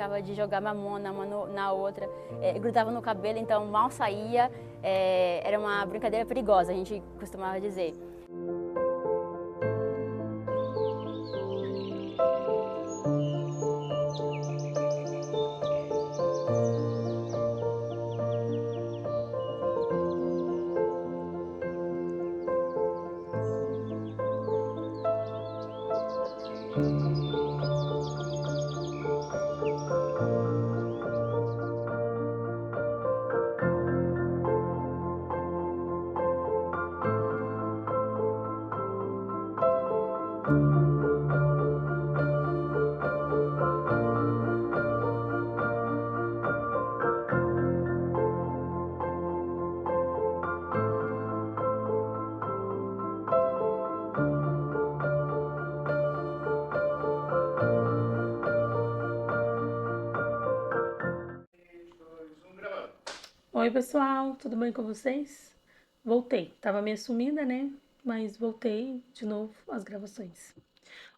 brincava de jogar mamona uma na outra, grudava no cabelo, então mal saía. Era uma brincadeira perigosa, a gente costumava dizer. Oi, pessoal, tudo bem com vocês? Voltei, tava meio sumida, né? Mas voltei de novo às gravações.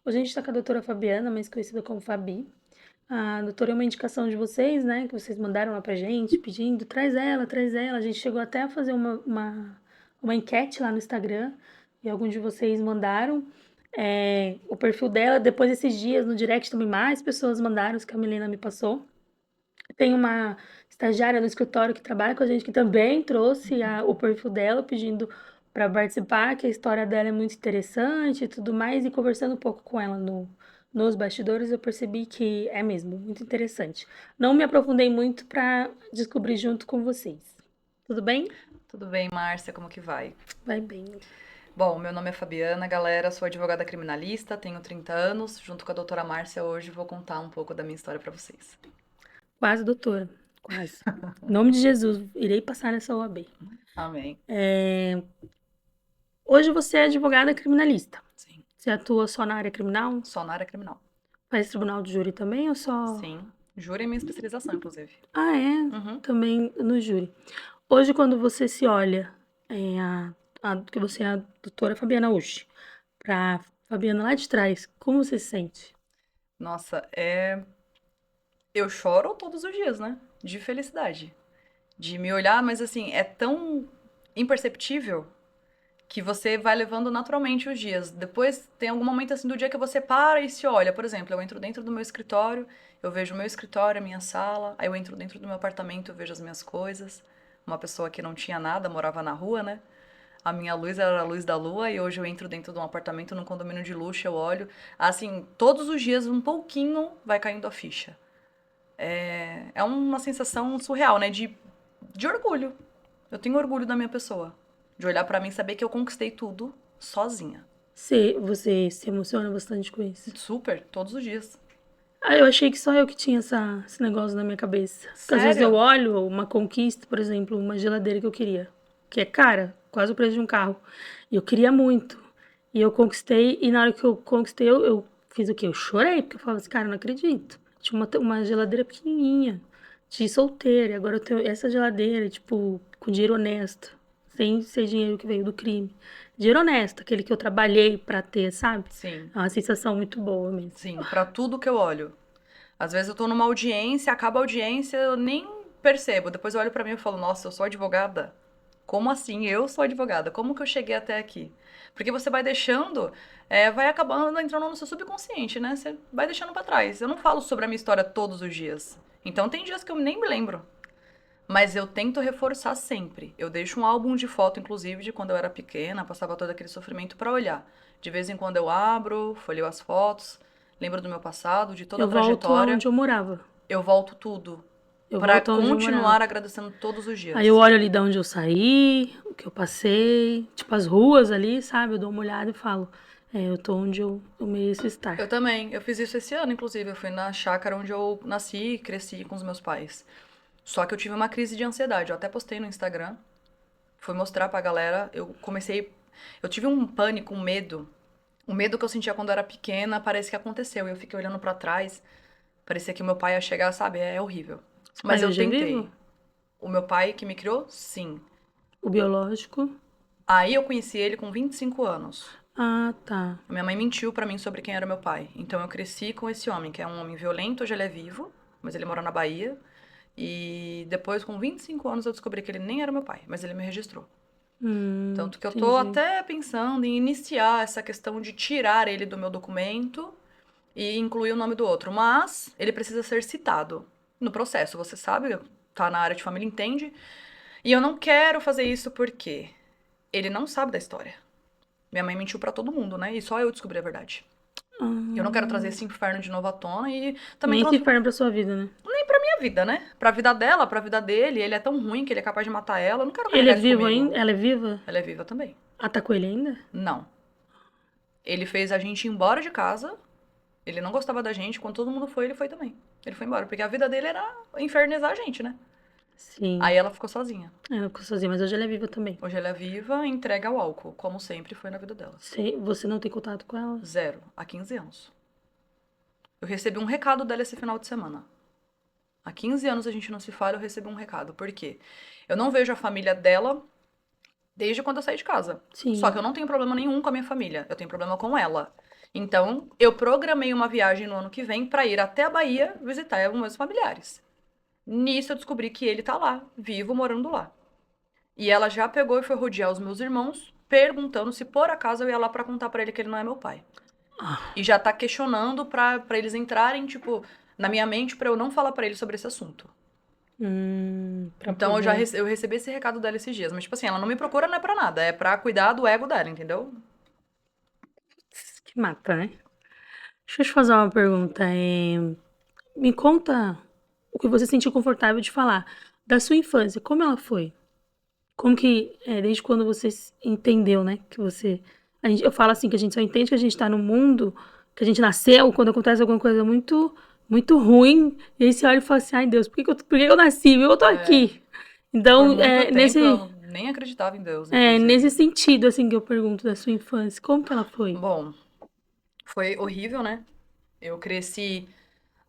Hoje a gente tá com a doutora Fabiana, mais conhecida como Fabi. A doutora é uma indicação de vocês, né? Que vocês mandaram lá pra gente, pedindo, traz ela, traz ela. A gente chegou até a fazer uma enquete lá no Instagram e alguns de vocês mandaram o perfil dela. Depois desses dias, no direct também mais pessoas mandaram, os que a Milena me passou. Tem uma estagiária no escritório que trabalha com a gente que também trouxe o perfil dela pedindo para participar, que a história dela é muito interessante e tudo mais, e conversando um pouco com ela nos bastidores, eu percebi que é mesmo muito interessante. Não me aprofundei muito para descobrir junto com vocês. Tudo bem? Tudo bem, Márcia, como que vai? Vai bem. Bom, meu nome é Fabiana, galera, sou advogada criminalista, tenho 30 anos, junto com a doutora Márcia hoje vou contar um pouco da minha história para vocês. Quase, doutora. Quase. Em nome de Jesus, irei passar nessa OAB. Amém. Hoje você é advogada criminalista. Sim, Você atua só na área criminal? só na área criminal. Faz tribunal de júri também ou só... Sim, júri é minha especialização, inclusive. Ah, é? Uhum. Também no júri. Hoje, quando você se olha, que você é a doutora Fabiana hoje, pra Fabiana lá de trás, como você se sente? Nossa, eu choro todos os dias, né? De felicidade. De me olhar, mas assim, é tão imperceptível que você vai levando naturalmente os dias. Depois tem algum momento assim do dia que você para e se olha. Por exemplo, eu entro dentro do meu escritório, eu vejo o meu escritório, a minha sala, aí eu entro dentro do meu apartamento, eu vejo as minhas coisas. Uma pessoa que não tinha nada, morava na rua, né? A minha luz era a luz da lua e hoje eu entro dentro de um apartamento num condomínio de luxo, eu olho. Assim, todos os dias um pouquinho vai caindo a ficha. É uma sensação surreal, né? De orgulho. Eu tenho orgulho da minha pessoa. De olhar pra mim e saber que eu conquistei tudo sozinha. Você se emociona bastante com isso? Super, todos os dias. Ah, eu achei que só eu que tinha esse negócio na minha cabeça. Porque às vezes eu Sério? olho uma conquista, por exemplo, uma geladeira que eu queria, que é cara, quase o preço de um carro. E eu queria muito. E eu conquistei, e na hora que eu conquistei, eu fiz o quê? Eu chorei, porque eu falava assim, cara, eu não acredito. Tinha uma geladeira pequenininha, de solteira, e agora eu tenho essa geladeira, tipo, com dinheiro honesto, sem ser dinheiro que veio do crime. Dinheiro honesto, aquele que eu trabalhei pra ter, sabe? Sim, É uma sensação muito boa mesmo. sim, pra tudo que eu olho. Às vezes eu tô numa audiência, acaba a audiência, eu nem percebo. Depois eu olho pra mim e falo, nossa, eu sou advogada? Como assim? Eu sou advogada. Como que eu cheguei até aqui? Porque você vai deixando, vai acabando entrando no seu subconsciente, né? Você vai deixando pra trás. Eu não falo sobre a minha história todos os dias. Então tem dias que eu nem me lembro. Mas eu tento reforçar sempre. Eu deixo um álbum de foto, inclusive, de quando eu era pequena, passava todo aquele sofrimento pra olhar. De vez em quando eu abro, folheio as fotos, lembro do meu passado, de toda a Eu volto trajetória. aonde eu morava. Eu volto tudo Eu pra volto aonde eu morava. continuar agradecendo todos os Aí eu dias. olho ali de onde eu saí, o que eu passei, tipo as ruas ali, sabe? Eu dou uma olhada e falo, eu tô onde eu mereço Eu estar. também. Eu fiz isso esse ano, inclusive. Eu fui na chácara onde eu nasci e cresci com os meus pais. Só que eu tive uma crise de ansiedade. Eu até postei no Instagram. Fui mostrar pra galera. Eu comecei. Eu tive um pânico, um medo. O medo que eu sentia quando eu era pequena parece que aconteceu. Eu fiquei olhando pra trás. Parecia que o meu pai ia chegar, sabe? É horrível. Esse Mas pai eu hoje é vivo? tentei. O meu pai que me criou, sim. O biológico? Aí eu conheci ele com 25 anos. Ah, tá. Minha mãe mentiu pra mim sobre quem era meu pai. Então eu cresci com esse homem, que é um homem violento, hoje ele é vivo. mas ele mora na Bahia. E depois, com 25 anos, eu descobri que ele nem era meu pai, mas ele me registrou. Tanto que eu tô Entendi. até pensando em iniciar essa questão de tirar ele do meu documento e incluir o nome do outro. Mas ele precisa ser citado no processo, você sabe, tá na área de família, entende? E eu não quero fazer isso porque ele não sabe da história. Minha mãe mentiu pra todo mundo, né? E só eu descobri a verdade. Eu não quero trazer Ah, esse inferno de novo à tona e também nem esse inferno pra sua vida, né? nem pra minha vida, né? Pra vida dela, pra vida dele. Ele é tão ruim que ele é capaz de matar ela. Eu não quero Ele é carregar isso vivo ainda? comigo. Ela é viva? Ela é viva também. Atacou ele ainda? Não. Ele fez a gente ir embora de casa. Ele não gostava da gente. Quando todo mundo foi, ele foi também. Ele foi embora. Porque a vida dele era infernizar a gente, né? Sim. Aí ela ficou sozinha. Ela ficou sozinha, mas hoje ela é viva também. Hoje ela é viva e entrega ao álcool. Como sempre foi na vida dela. Você não tem contato com ela? Zero. Há 15 anos. Eu recebi um recado dela esse final de semana. Há 15 anos a gente não se fala, eu recebi um recado. Por quê? Eu não vejo a família dela desde quando eu saí de casa. Sim. Só que eu não tenho problema nenhum com a minha família. Eu tenho problema com ela. Então, eu programei uma viagem no ano que vem pra ir até a Bahia visitar os meus familiares. Nisso eu descobri que ele tá lá, vivo, morando lá. E ela já pegou e foi rodear os meus irmãos, perguntando se por acaso eu ia lá pra contar pra ele que ele não é meu pai. Ah, E já tá questionando pra eles entrarem, tipo, na minha mente pra eu não falar pra ele sobre esse assunto. pra Então poder... eu recebi esse recado dela esses dias. Mas, tipo assim, ela não me procura não é pra nada. É pra cuidar do ego dela, entendeu? Que mata, né? Deixa eu te fazer uma pergunta. Me conta o que você sentiu confortável de falar da sua infância. Como ela foi? Como que, desde quando você entendeu, né? Que você... eu falo assim, que a gente só entende que a gente tá no mundo, que a gente nasceu, quando acontece alguma coisa muito, muito ruim. E aí você olha e fala assim, ai Deus, por que eu nasci? Eu tô É, aqui. por Então, muito tempo eu nem acreditava em Deus, nesse inclusive. sentido, assim, que eu pergunto da sua infância. Como que ela foi? Bom, foi horrível, né? Eu cresci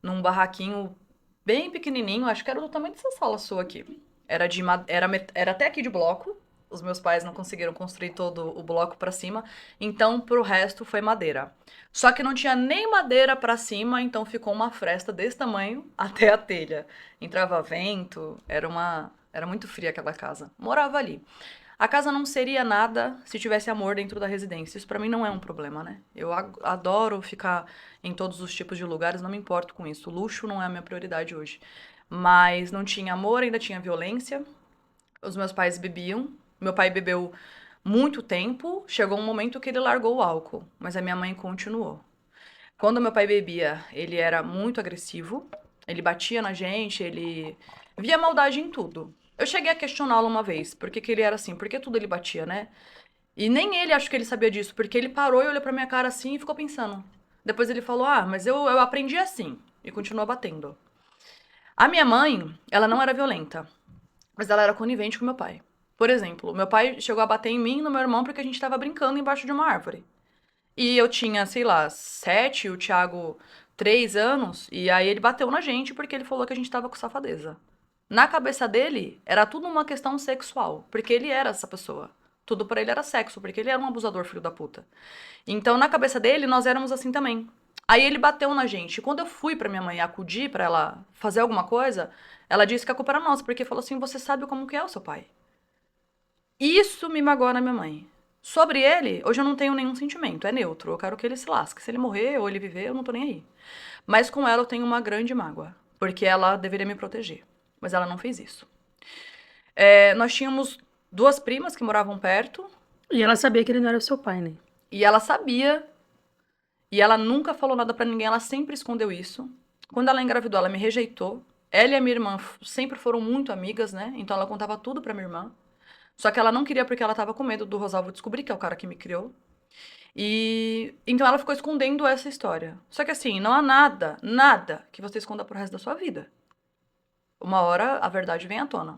num barraquinho bem pequenininho, acho que era do tamanho dessa sala sua aqui. Era até aqui de bloco. Os meus pais não conseguiram construir todo o bloco pra cima, então pro resto foi madeira. Só que não tinha nem madeira pra cima, então ficou uma fresta desse tamanho até a telha. Entrava vento, era muito fria aquela casa. Morava ali. A casa não seria nada se tivesse amor dentro da residência. Isso pra mim não é um problema, né? Eu adoro ficar em todos os tipos de lugares, não me importo com isso. Luxo não é a minha prioridade hoje. Mas não tinha amor, ainda tinha violência. Os meus pais bebiam. Meu pai bebeu muito tempo. Chegou um momento que ele largou o álcool, mas a minha mãe continuou. Quando meu pai bebia, ele era muito agressivo. Ele batia na gente, ele via maldade em tudo. Eu cheguei a questioná-lo uma vez, por que que ele era assim, por que tudo ele batia, né? E nem ele acho que ele sabia disso, porque ele parou e olhou pra minha cara assim e ficou pensando. Depois ele falou: "Ah, mas eu aprendi assim", e continuou batendo. A minha mãe, ela não era violenta, mas ela era conivente com meu pai. Por exemplo, meu pai chegou a bater em mim e no meu irmão porque a gente tava brincando embaixo de uma árvore. E eu tinha, sei lá, 7, o Thiago 3 anos, e aí ele bateu na gente porque ele falou que a gente tava com safadeza. Na cabeça dele, era tudo uma questão sexual, porque ele era essa pessoa. Tudo pra ele era sexo, porque ele era um abusador, filho da puta. Então, na cabeça dele, nós éramos assim também. Aí ele bateu na gente. Quando eu fui pra minha mãe acudir pra ela fazer alguma coisa, ela disse que a culpa era nossa, porque falou assim: "Você sabe como que é o seu pai". Isso me magoa na minha mãe. Sobre ele, hoje eu não tenho nenhum sentimento, é neutro. Eu quero que ele se lasque. Se ele morrer ou ele viver, eu não tô nem aí. Mas com ela eu tenho uma grande mágoa, porque ela deveria me proteger. Mas ela não fez isso. Nós tínhamos duas primas que moravam perto, E ela sabia que ele não era o seu pai, né? e ela sabia, e ela nunca falou nada pra ninguém, ela sempre escondeu isso. Quando ela engravidou, ela me rejeitou. Ela e a minha irmã sempre foram muito amigas, né? Então ela contava tudo pra minha irmã. Só que ela não queria porque ela tava com medo do Rosalvo descobrir que é o cara que me criou. E então ela ficou escondendo essa história. Só que assim, não há nada, nada que você esconda pro resto da sua vida. Uma hora a verdade vem à tona.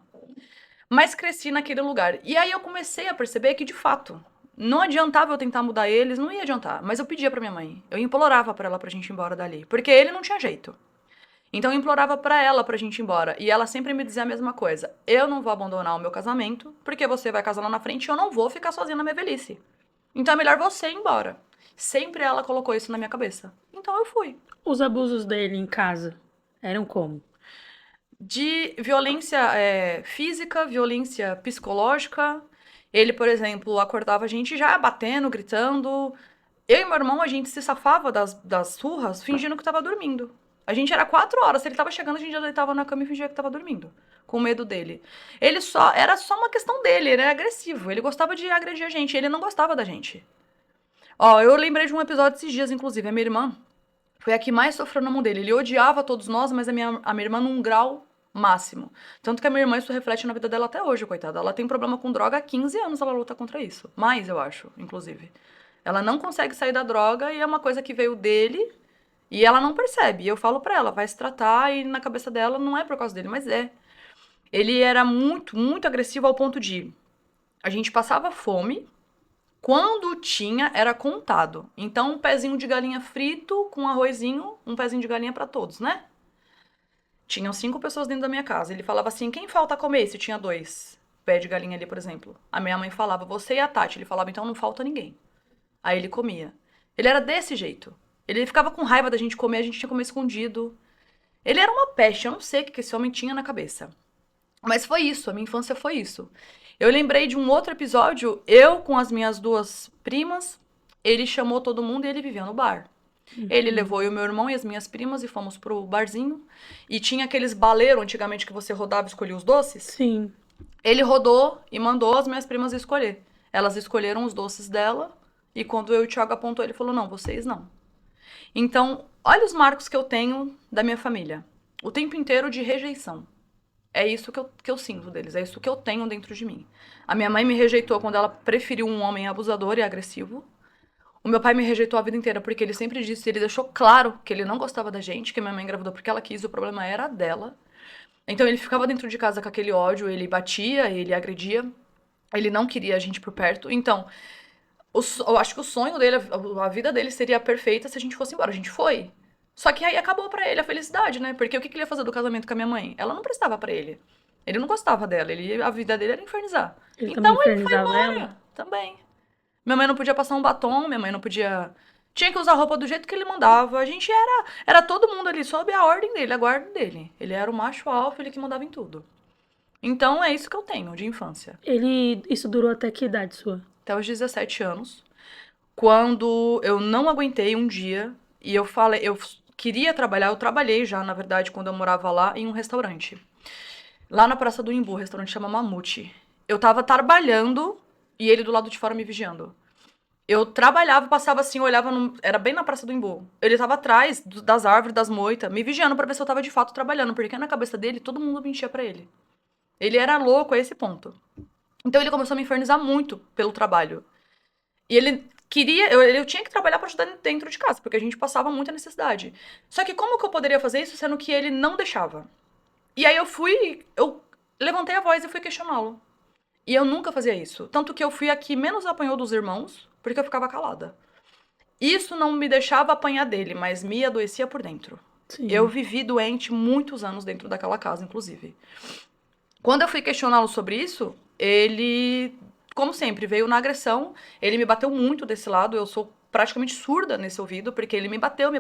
Mas cresci naquele lugar. E aí eu comecei a perceber que, de fato, não adiantava eu tentar mudar eles, não ia adiantar. Mas eu pedia pra minha mãe. Eu implorava pra ela pra gente ir embora dali. Porque ele não tinha jeito. Então eu implorava pra ela pra gente ir embora. E ela sempre me dizia a mesma coisa. Eu não vou abandonar o meu casamento, porque você vai casar lá na frente e eu não vou ficar sozinha na minha velhice. Então é melhor você ir embora. Sempre ela colocou isso na minha cabeça. Então eu fui. Os abusos dele em casa eram como? de violência física, violência psicológica. Ele, por exemplo, acordava a gente já batendo, gritando. Eu e meu irmão, a gente se safava das surras fingindo que tava dormindo. A gente era 4 horas, se ele tava chegando, a gente já deitava na cama e fingia que tava dormindo. Com medo dele. Era só uma questão dele, ele era agressivo. Ele gostava de agredir a gente, ele não gostava da gente. Ó, eu lembrei de um episódio esses dias, inclusive. A minha irmã foi a que mais sofreu na mão dele. Ele odiava todos nós, mas a minha irmã num grau máximo. Tanto que a minha irmã, isso reflete na vida dela até hoje, coitada. Ela tem problema com droga há 15 anos, ela luta contra isso. Mais, eu acho, inclusive. Ela não consegue sair da droga e é uma coisa que veio dele e ela não percebe. E eu falo pra ela, vai se tratar e na cabeça dela não é por causa dele, mas é. Ele era muito, muito agressivo ao ponto de a gente passava fome, quando tinha era contado. Então um pezinho de galinha frito com arrozinho, um pezinho de galinha pra todos, né? Tinham 5 pessoas dentro da minha casa. Ele falava assim, quem falta comer? Se tinha 2 pé de galinha ali, por exemplo. A minha mãe falava, você e a Tati. Ele falava, então não falta ninguém. Aí ele comia. Ele era desse jeito. Ele ficava com raiva da gente comer, a gente tinha que comer escondido. Ele era uma peste, eu não sei o que esse homem tinha na cabeça. Mas foi isso, a minha infância foi isso. Eu lembrei de um outro episódio, eu com as minhas 2 primas, ele chamou todo mundo e ele vivia no bar. Ele levou eu, meu irmão e as minhas primas e fomos pro barzinho. E tinha aqueles baleiros antigamente que você rodava e escolhia os doces. Sim. Ele rodou e mandou as minhas primas escolher. Elas escolheram os doces dela. E quando eu e o Thiago apontou, ele falou, não, vocês não. Então, olha os marcos que eu tenho da minha família. O tempo inteiro de rejeição. É isso que eu sinto deles, é isso que eu tenho dentro de mim. A minha mãe me rejeitou quando ela preferiu um homem abusador e agressivo. O meu pai me rejeitou a vida inteira porque ele sempre disse, ele deixou claro que ele não gostava da gente, que minha mãe engravidou porque ela quis, o problema era dela. Então ele ficava dentro de casa com aquele ódio, ele batia, ele agredia, ele não queria a gente por perto. Então, eu acho que o sonho dele, a vida dele seria perfeita se a gente fosse embora. A gente foi. Só que aí acabou pra ele a felicidade, né? Porque o que ele ia fazer do casamento com a minha mãe? Ela não prestava pra ele. Ele não gostava dela, a vida dele era infernizar. Ele também Então ele foi infernizava embora ela? também. Minha mãe não podia passar um batom, minha mãe não podia. Tinha que usar roupa do jeito que ele mandava. A gente era todo mundo ali sob a ordem dele, a guarda dele. Ele era o macho alfa, ele que mandava em tudo. Então é isso que eu tenho de infância. Isso durou até que idade sua? Até os 17 anos. Quando eu não aguentei um dia e eu falei, eu queria trabalhar, eu trabalhei já, na verdade, quando eu morava lá, em um restaurante. Lá na Praça do Imbu, o restaurante chama Mamute. Eu tava trabalhando e ele do lado de fora me vigiando. Eu trabalhava, passava assim, olhava, era bem na Praça do Imbu. Ele tava atrás das árvores, das moitas, me vigiando pra ver se eu tava de fato trabalhando, porque na cabeça dele todo mundo mentia pra ele. Ele era louco a esse ponto. Então ele começou a me infernizar muito pelo trabalho. E ele queria, eu tinha que trabalhar pra ajudar dentro de casa, porque a gente passava muita necessidade. Só que como que eu poderia fazer isso sendo que ele não deixava? E aí eu levantei a voz e fui questioná-lo. E eu nunca fazia isso. Tanto que eu fui a que menos apanhou dos irmãos, porque eu ficava calada. Isso não me deixava apanhar dele, mas me adoecia por dentro. Sim. Eu vivi doente muitos anos dentro daquela casa, inclusive. Quando eu fui questioná-lo sobre isso, ele, como sempre, veio na agressão. Ele me bateu muito desse lado, eu sou praticamente surda nesse ouvido, porque ele me bateu.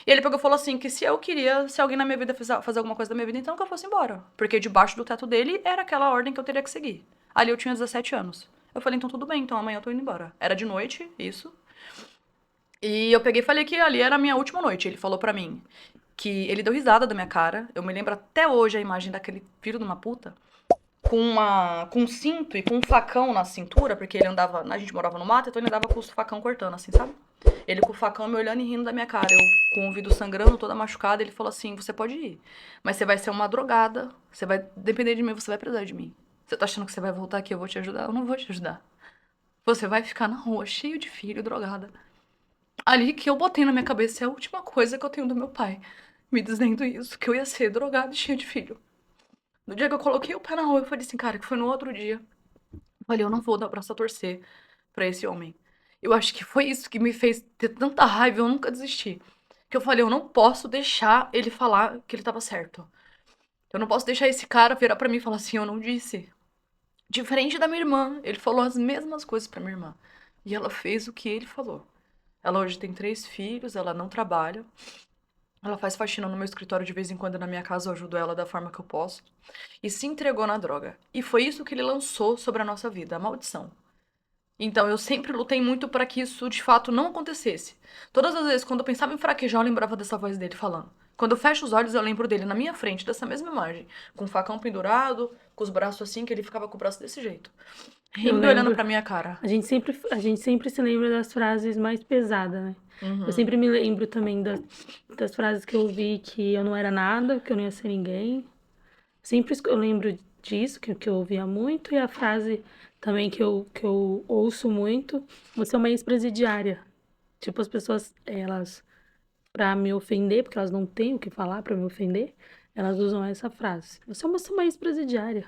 E ele pegou e falou assim, que se alguém na minha vida fazer alguma coisa da minha vida, então que eu fosse embora. Porque debaixo do teto dele era aquela ordem que eu teria que seguir. Ali eu tinha 17 anos. Eu falei, então tudo bem, então amanhã eu tô indo embora. Era de noite, isso. E eu peguei e falei que ali era a minha última noite. Ele falou pra mim que ele deu risada da minha cara. Eu me lembro até hoje a imagem daquele filho de uma puta. Com um cinto e com um facão na cintura, porque ele andava, a gente morava no mato, então ele andava com o facão cortando, assim, sabe? Ele com o facão me olhando e rindo da minha cara. Eu com o ouvido sangrando, toda machucada, ele falou assim, você pode ir, mas você vai ser uma drogada, você vai depender de mim, você vai precisar de mim. Você tá achando que você vai voltar aqui, eu vou te ajudar? Eu não vou te ajudar. Você vai ficar na rua, cheio de filho, drogada. Ali que eu botei na minha cabeça é a última coisa que eu tenho do meu pai, me dizendo isso, que eu ia ser drogada e cheia de filho. No dia que eu coloquei o pé na rua, eu falei assim, cara, que foi no outro dia. Eu falei, eu não vou dar o braço a torcer pra esse homem. Eu acho que foi isso que me fez ter tanta raiva, eu nunca desisti. Que eu falei, eu não posso deixar ele falar que ele tava certo. Eu não posso deixar esse cara virar pra mim e falar assim, eu não disse. Diferente da minha irmã, ele falou as mesmas coisas pra minha irmã. E ela fez o que ele falou. Ela hoje tem 3 filhos, ela não trabalha. Ela faz faxina no meu escritório de vez em quando na minha casa, eu ajudo ela da forma que eu posso. E se entregou na droga. E foi isso que ele lançou sobre a nossa vida, a maldição. Então eu sempre lutei muito para que isso de fato não acontecesse. Todas as vezes quando eu pensava em fraquejar, eu lembrava dessa voz dele falando. Quando eu fecho os olhos, eu lembro dele na minha frente, dessa mesma imagem, com o facão pendurado, com os braços assim, que ele ficava com o braço desse jeito, Eu rindo e olhando lembro. pra minha cara. A gente sempre se lembra das frases mais pesadas, né? Eu sempre me lembro também das frases que eu ouvi que eu não era nada, que eu não ia ser ninguém. Eu lembro disso, que eu ouvia muito, e a frase também que eu ouço muito, você é uma ex-presidiária. Tipo, as pessoas, elas, pra me ofender, porque elas não têm o que falar pra me ofender, elas usam essa frase. Você é uma ex-presidiária.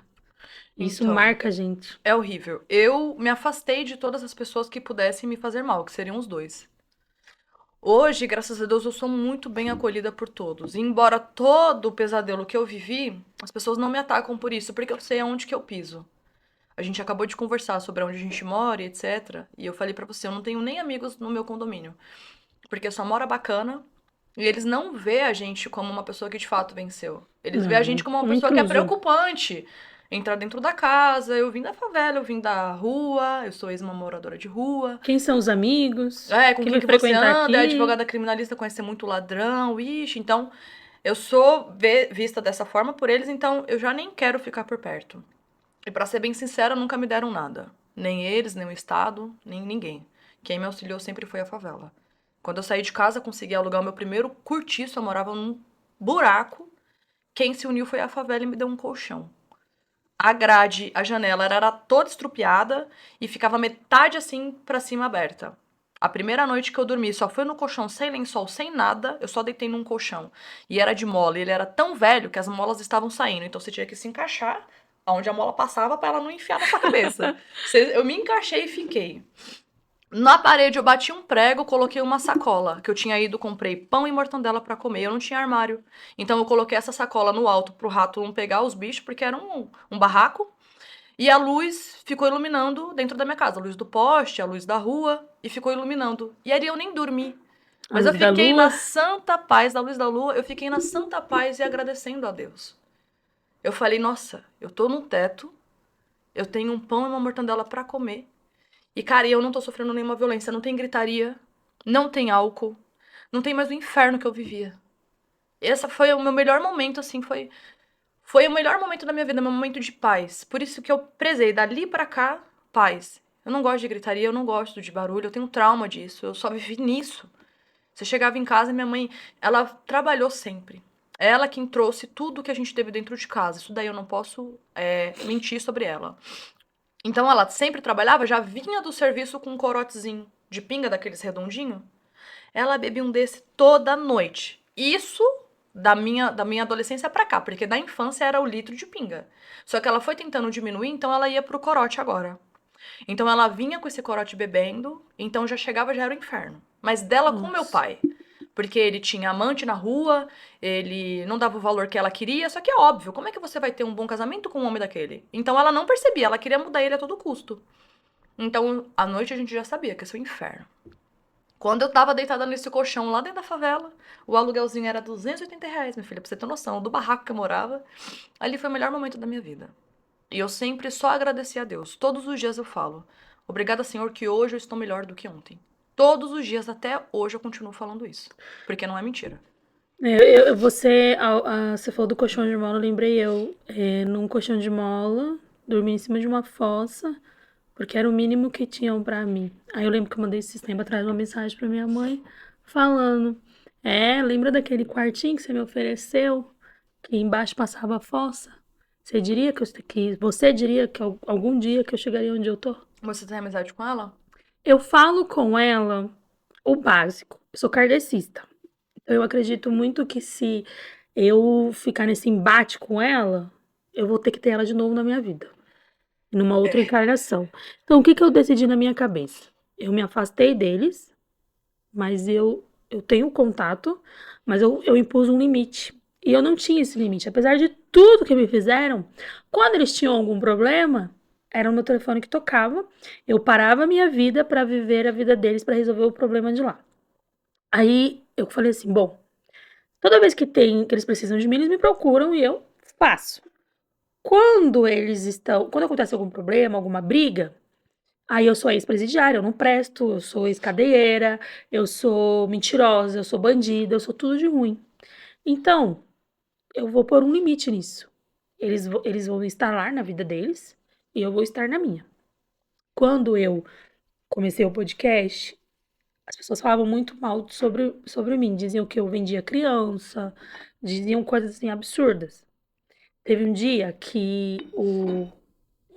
Isso Então, marca a gente. é horrível. Eu me afastei de todas as pessoas que pudessem me fazer mal, que seriam os dois. Hoje, graças a Deus, eu sou muito bem acolhida por todos. E embora todo o pesadelo que eu vivi, as pessoas não me atacam por isso, porque eu sei aonde que eu piso. A gente acabou de conversar sobre onde a gente mora e etc. E eu falei pra você, eu não tenho nem amigos no meu condomínio, porque só mora bacana. E eles não vê a gente como uma pessoa que de fato venceu. Eles vê a gente Não, como uma um pessoa que é intruso. preocupante. Entrar dentro da casa, eu vim da favela, eu vim da rua, eu sou ex-uma moradora de rua. Quem são os amigos? É, com Quem quem vai que você frequentar anda? É aqui? advogada criminalista, conhece muito ladrão, ixi. Então, eu sou vista dessa forma por eles, então eu já nem quero ficar por perto. E pra ser bem sincera, nunca me deram nada. Nem eles, nem o Estado, nem ninguém. Quem me auxiliou sempre foi a favela. Quando eu saí de casa, consegui alugar o meu primeiro cortiço, eu morava num buraco. Quem se uniu foi a favela e me deu um colchão. A grade, a janela era toda estrupiada e ficava metade assim pra cima aberta. A primeira noite que eu dormi só foi no colchão sem lençol, sem nada, eu só deitei num colchão. E era de mola, e ele era tão velho que as molas estavam saindo, então você tinha que se encaixar onde a mola passava pra ela não enfiar na sua cabeça. Eu me encaixei e fiquei. Na parede eu bati um prego, coloquei uma sacola, que eu tinha ido, comprei pão e mortandela pra comer, eu não tinha armário. Então eu coloquei essa sacola no alto pro rato não pegar os bichos, porque era um barraco. E a luz ficou iluminando dentro da minha casa, a luz do poste, a luz da rua, e ficou iluminando. E aí eu nem dormi. A Mas eu luz da fiquei na lua? santa paz, da luz da lua, eu fiquei na santa paz e agradecendo a Deus. Eu falei, nossa, eu tô no teto, eu tenho um pão e uma mortandela pra comer. E, cara, eu não tô sofrendo nenhuma violência. Não tem gritaria, não tem álcool, não tem mais o inferno que eu vivia. Esse foi o meu melhor momento, assim, foi o melhor momento da minha vida, meu momento de paz. Por isso que eu prezei, dali pra cá, paz. Eu não gosto de gritaria, eu não gosto de barulho, eu tenho trauma disso, eu só vivi nisso. Você chegava em casa e minha mãe, ela trabalhou sempre. É ela quem trouxe tudo que a gente teve dentro de casa. Isso daí eu não posso mentir sobre ela. Então ela sempre trabalhava, já vinha do serviço com um corotezinho de pinga daqueles redondinho. Ela bebia um desse toda noite. Isso da minha adolescência pra cá, porque da infância era o litro de pinga. Só que ela foi tentando diminuir, então ela ia pro corote agora. Então ela vinha com esse corote bebendo, então já chegava, já era o inferno. Mas dela com meu Nossa. pai. Porque ele tinha amante na rua, ele não dava o valor que ela queria, só que é óbvio, como é que você vai ter um bom casamento com um homem daquele? Então ela não percebia, ela queria mudar ele a todo custo. Então, à noite a gente já sabia que ia ser o inferno. Quando eu tava deitada nesse colchão lá dentro da favela, o aluguelzinho era R$ 280, minha filha, pra você ter noção, do barraco que eu morava. Ali foi o melhor momento da minha vida. E eu sempre só agradeci a Deus. Todos os dias eu falo, obrigada, Senhor, que hoje eu estou melhor do que ontem. Todos os dias, até hoje, eu continuo falando isso. Porque não é mentira. Você falou do colchão de mola, eu lembrei num colchão de mola, dormi em cima de uma fossa, porque era o mínimo que tinham pra mim. Aí eu lembro que eu mandei esse tempo atrás uma mensagem pra minha mãe, falando, lembra daquele quartinho que você me ofereceu, que embaixo passava a fossa? Você diria que algum dia que eu chegaria onde eu tô? Você tem amizade com ela? Eu falo com ela o básico. Eu sou kardecista. Eu acredito muito que se eu ficar nesse embate com ela, eu vou ter que ter ela de novo na minha vida. Numa outra encarnação. Então, o que eu decidi na minha cabeça? Eu me afastei deles, mas eu tenho contato, mas eu impus um limite. E eu não tinha esse limite. Apesar de tudo que me fizeram, quando eles tinham algum problema, era o meu telefone que tocava. Eu parava a minha vida para viver a vida deles, para resolver o problema de lá. Aí eu falei assim, bom, Toda vez que eles precisam de mim, eles me procuram e eu faço. Quando acontece algum problema, alguma briga, aí eu sou ex-presidiária, eu não presto, eu sou ex-cadeieira, eu sou mentirosa, eu sou bandida, eu sou tudo de ruim. Então, eu vou pôr um limite nisso. Eles vão estar lá na vida deles e eu vou estar na minha. Quando eu comecei o podcast, as pessoas falavam muito mal sobre mim. Diziam que eu vendia criança, diziam coisas assim absurdas. Teve um dia que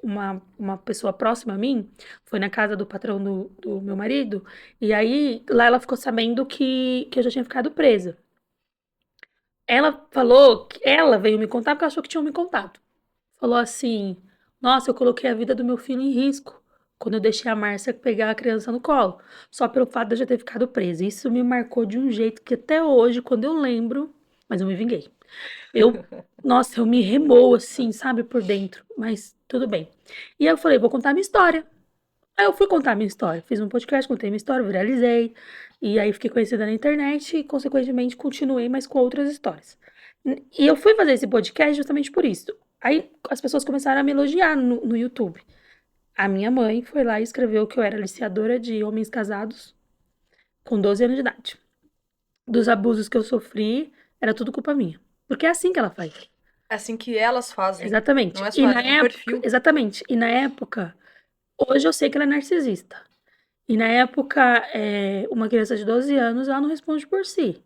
uma pessoa próxima a mim foi na casa do patrão do meu marido, e aí lá ela ficou sabendo que eu já tinha ficado presa. Ela falou que ela veio me contar porque ela achou que tinham me contado. Falou assim: nossa, eu coloquei a vida do meu filho em risco quando eu deixei a Márcia pegar a criança no colo, só pelo fato de eu já ter ficado presa. Isso me marcou de um jeito que até hoje, quando eu lembro, mas eu me vinguei. Nossa, eu me remoo assim, sabe, por dentro, mas tudo bem. E aí eu falei, vou contar minha história. Aí eu fui contar minha história, fiz um podcast, contei minha história, viralizei, e aí fiquei conhecida na internet e, consequentemente, continuei, mas com outras histórias. E eu fui fazer esse podcast justamente por isso. Aí as pessoas começaram a me elogiar no YouTube. A minha mãe foi lá e escreveu que eu era aliciadora de homens casados com 12 anos de idade. Dos abusos que eu sofri, era tudo culpa minha. Porque é assim que ela faz. É assim que elas fazem. Exatamente. Não é E só na um época, perfil. exatamente. E na época, hoje eu sei que ela é narcisista. E na época, uma criança de 12 anos, ela não responde por si,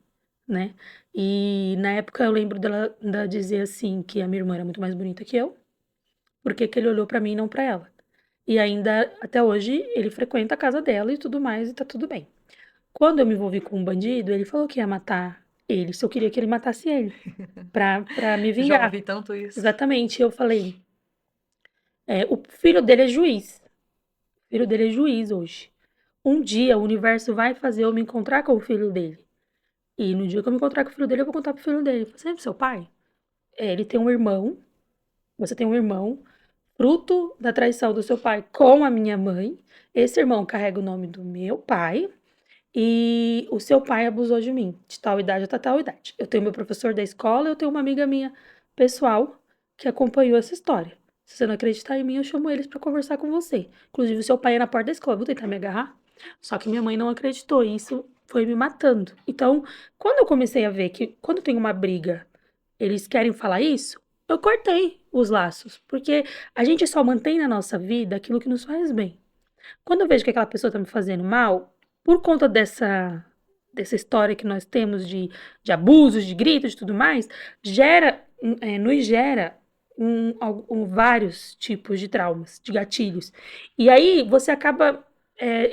né? E na época eu lembro dela dizer assim que a minha irmã era muito mais bonita que eu, porque que ele olhou pra mim e não pra ela. E ainda, até hoje, ele frequenta a casa dela e tudo mais, e tá tudo bem. Quando eu me envolvi com um bandido, ele falou que ia matar ele, se eu queria que ele matasse ele, pra me Já vingar. ouvi tanto isso. Exatamente, eu falei, o filho dele é juiz. O filho dele é juiz hoje. Um dia o universo vai fazer eu me encontrar com o filho dele. E no dia que eu me encontrar com o filho dele, eu vou contar pro filho dele. Você é seu pai? Ele tem um irmão. Você tem um irmão, fruto da traição do seu pai com a minha mãe. Esse irmão carrega o nome do meu pai. E o seu pai abusou de mim, de tal idade até tal idade. Eu tenho meu professor da escola, eu tenho uma amiga minha pessoal que acompanhou essa história. Se você não acreditar em mim, eu chamo eles pra conversar com você. Inclusive, o seu pai é na porta da escola, eu vou tentar me agarrar. Só que minha mãe não acreditou e isso foi me matando. Então, quando eu comecei a ver que quando tem uma briga, eles querem falar isso, eu cortei os laços. Porque a gente só mantém na nossa vida aquilo que nos faz bem. Quando eu vejo que aquela pessoa tá me fazendo mal, por conta dessa história que nós temos de abusos, de gritos e tudo mais, nos gera vários tipos de traumas, de gatilhos. E aí você acaba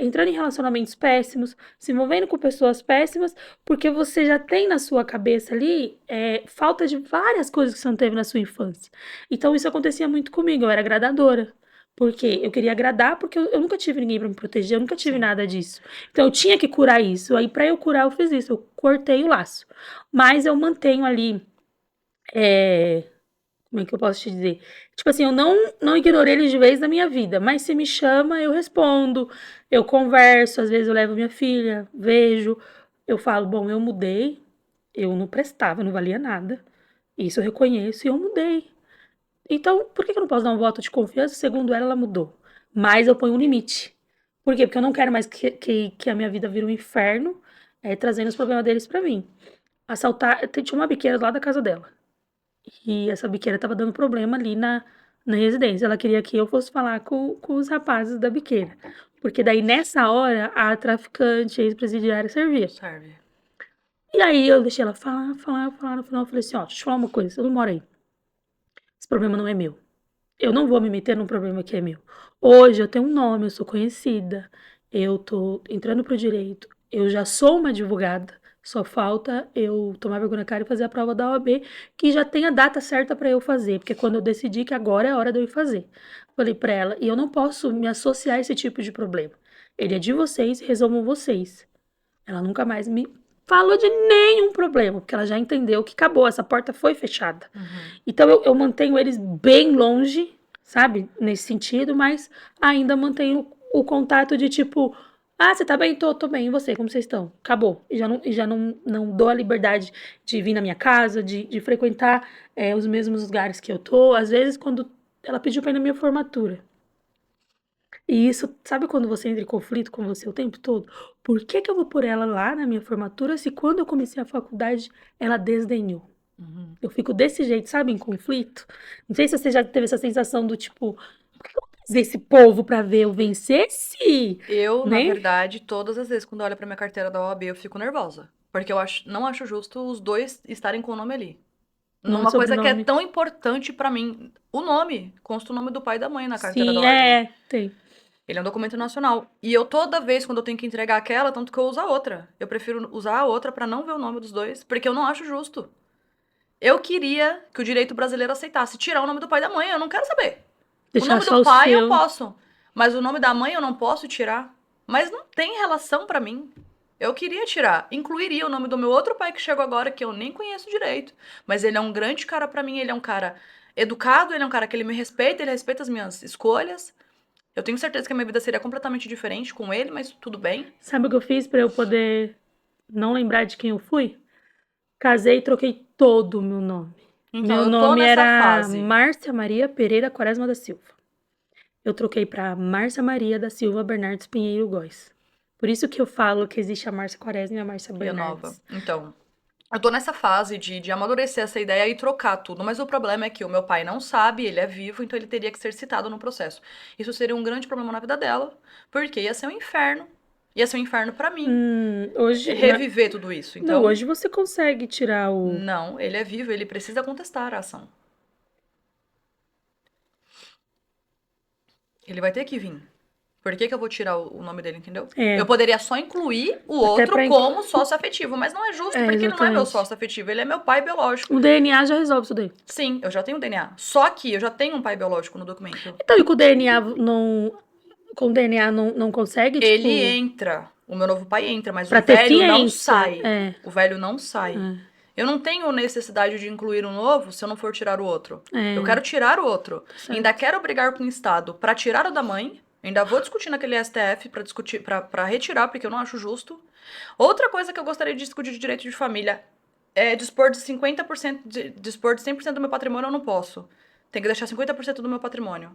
entrando em relacionamentos péssimos, se envolvendo com pessoas péssimas, porque você já tem na sua cabeça ali falta de várias coisas que você não teve na sua infância. Então isso acontecia muito comigo, eu era agradadora. Porque eu queria agradar, porque eu nunca tive ninguém pra me proteger, eu nunca tive nada disso. Então eu tinha que curar isso. Aí pra eu curar eu fiz isso, eu cortei o laço. Mas eu mantenho ali, como é que eu posso te dizer? Tipo assim, eu não ignorei ele de vez na minha vida, mas se me chama, eu respondo, eu converso, às vezes eu levo minha filha, vejo, eu falo, bom, eu mudei, eu não prestava, não valia nada. Isso eu reconheço e eu mudei. Então, por que eu não posso dar um voto de confiança? Segundo ela mudou. Mas eu ponho um limite. Por quê? Porque eu não quero mais que a minha vida vire um inferno, trazendo os problemas deles pra mim. Tinha uma biqueira lá da casa dela. E essa biqueira tava dando problema ali na residência. Ela queria que eu fosse falar com os rapazes da biqueira. Porque daí, nessa hora, a traficante ex-presidiária servia. Serve. E aí eu deixei ela falar. No final eu falei assim, ó, deixa eu te falar uma coisa, eu não moro aí. Esse problema não é meu. Eu não vou me meter num problema que é meu. Hoje eu tenho um nome, eu sou conhecida, eu tô entrando pro direito, eu já sou uma advogada, só falta eu tomar vergonha na cara e fazer a prova da OAB, que já tem a data certa pra eu fazer, porque quando eu decidi que agora é a hora de eu ir fazer. Falei pra ela, e eu não posso me associar a esse tipo de problema. Ele é de vocês, resolvam vocês. Ela nunca mais me falou de nenhum problema, porque ela já entendeu que acabou, essa porta foi fechada. Então eu mantenho eles bem longe, sabe? Nesse sentido, mas ainda mantenho o contato de tipo, Ah, você tá bem? Tô bem. E você? Como vocês estão? Acabou. E já não dou a liberdade de vir na minha casa, de frequentar os mesmos lugares que eu tô. Às vezes, quando ela pediu pra ir na minha formatura. E isso, sabe quando você entra em conflito com você o tempo todo? Por que que eu vou pôr ela lá na minha formatura se quando eu comecei a faculdade ela desdenhou? Uhum. Eu fico desse jeito, sabe, em conflito. Não sei se você já teve essa sensação do tipo, por que eu vou trazer esse povo pra ver eu vencer se, Eu, na né? verdade, todas as vezes quando eu olho pra minha carteira da OAB, eu fico nervosa. Porque não acho justo os dois estarem com o nome ali. Nome e Numa coisa que é sobrenome. tão importante pra mim. O nome. Consta o nome do pai e da mãe na carteira da Sim, ordem. tem. Ele é um documento nacional. E eu toda vez quando eu tenho que entregar aquela, tanto que eu uso a outra. Eu prefiro usar a outra pra não ver o nome dos dois, porque eu não acho justo. Eu queria que o direito brasileiro aceitasse tirar o nome do pai e da mãe, eu não quero saber. O Deixar nome só do o pai eu seu. posso, mas o nome da mãe eu não posso tirar. Mas não tem relação pra mim. Eu queria tirar. Incluiria o nome do meu outro pai que chegou agora, que eu nem conheço direito. Mas ele é um grande cara pra mim, ele é um cara educado, ele é um cara que ele me respeita, ele respeita as minhas escolhas. Eu tenho certeza que a minha vida seria completamente diferente com ele, mas tudo bem. Sabe o que eu fiz pra eu poder não lembrar de quem eu fui? Casei e troquei todo o meu nome. Então, Meu eu tô nome nessa era fase. Márcia Maria Pereira Quaresma da Silva. Eu troquei pra Márcia Maria da Silva Bernardes Pinheiro Góes. Por isso que eu falo que existe a Márcia Quaresma e a Márcia E a nova. Bernardes. Então, eu tô nessa fase de amadurecer essa ideia e trocar tudo. Mas o problema é que o meu pai não sabe, ele é vivo, então ele teria que ser citado no processo. Isso seria um grande problema na vida dela, porque ia ser um inferno. Ia ser um inferno pra mim Hoje, reviver tudo isso. não, Então, hoje você consegue tirar o. não, ele é vivo, ele precisa contestar a ação. Ele vai ter que vir. Por que que eu vou tirar o nome dele, entendeu? É, Eu poderia só incluir o até outro pra. como sócio afetivo, mas não é justo, É, porque ele não é meu exatamente. sócio afetivo, ele é meu pai biológico. O DNA já resolve isso daí. Sim, eu já tenho DNA. Só que eu já tenho um pai biológico no documento. Então, e com o DNA não. Com o DNA não consegue, tipo. Ele entra, o meu novo pai entra, mas o Pra ter velho não ciência. sai. É. O velho não sai. Eu não tenho necessidade de incluir um novo se eu não for tirar o outro. É. Eu quero tirar o outro. Certo. Ainda quero brigar com o Estado pra tirar o da mãe. Ainda vou discutir naquele STF pra discutir, para retirar, porque eu não acho justo. Outra coisa que eu gostaria de discutir de direito de família é dispor de 50%, dispor de 100% do meu patrimônio eu não posso. Tem que deixar 50% do meu patrimônio.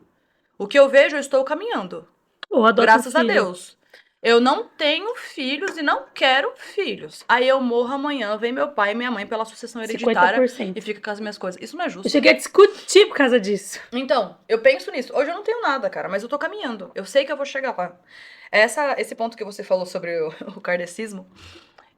O que eu vejo, eu estou caminhando. Ou adota Graças um a filho. Deus. Eu não tenho filhos e não quero filhos. Aí eu morro amanhã, vem meu pai e minha mãe pela sucessão hereditária 50%. e fica com as minhas coisas. Isso não é justo. Eu cheguei a discutir por causa disso. Então, eu penso nisso. Hoje eu não tenho nada, cara, mas eu tô caminhando. Eu sei que eu vou chegar lá. Esse ponto que você falou sobre o kardecismo,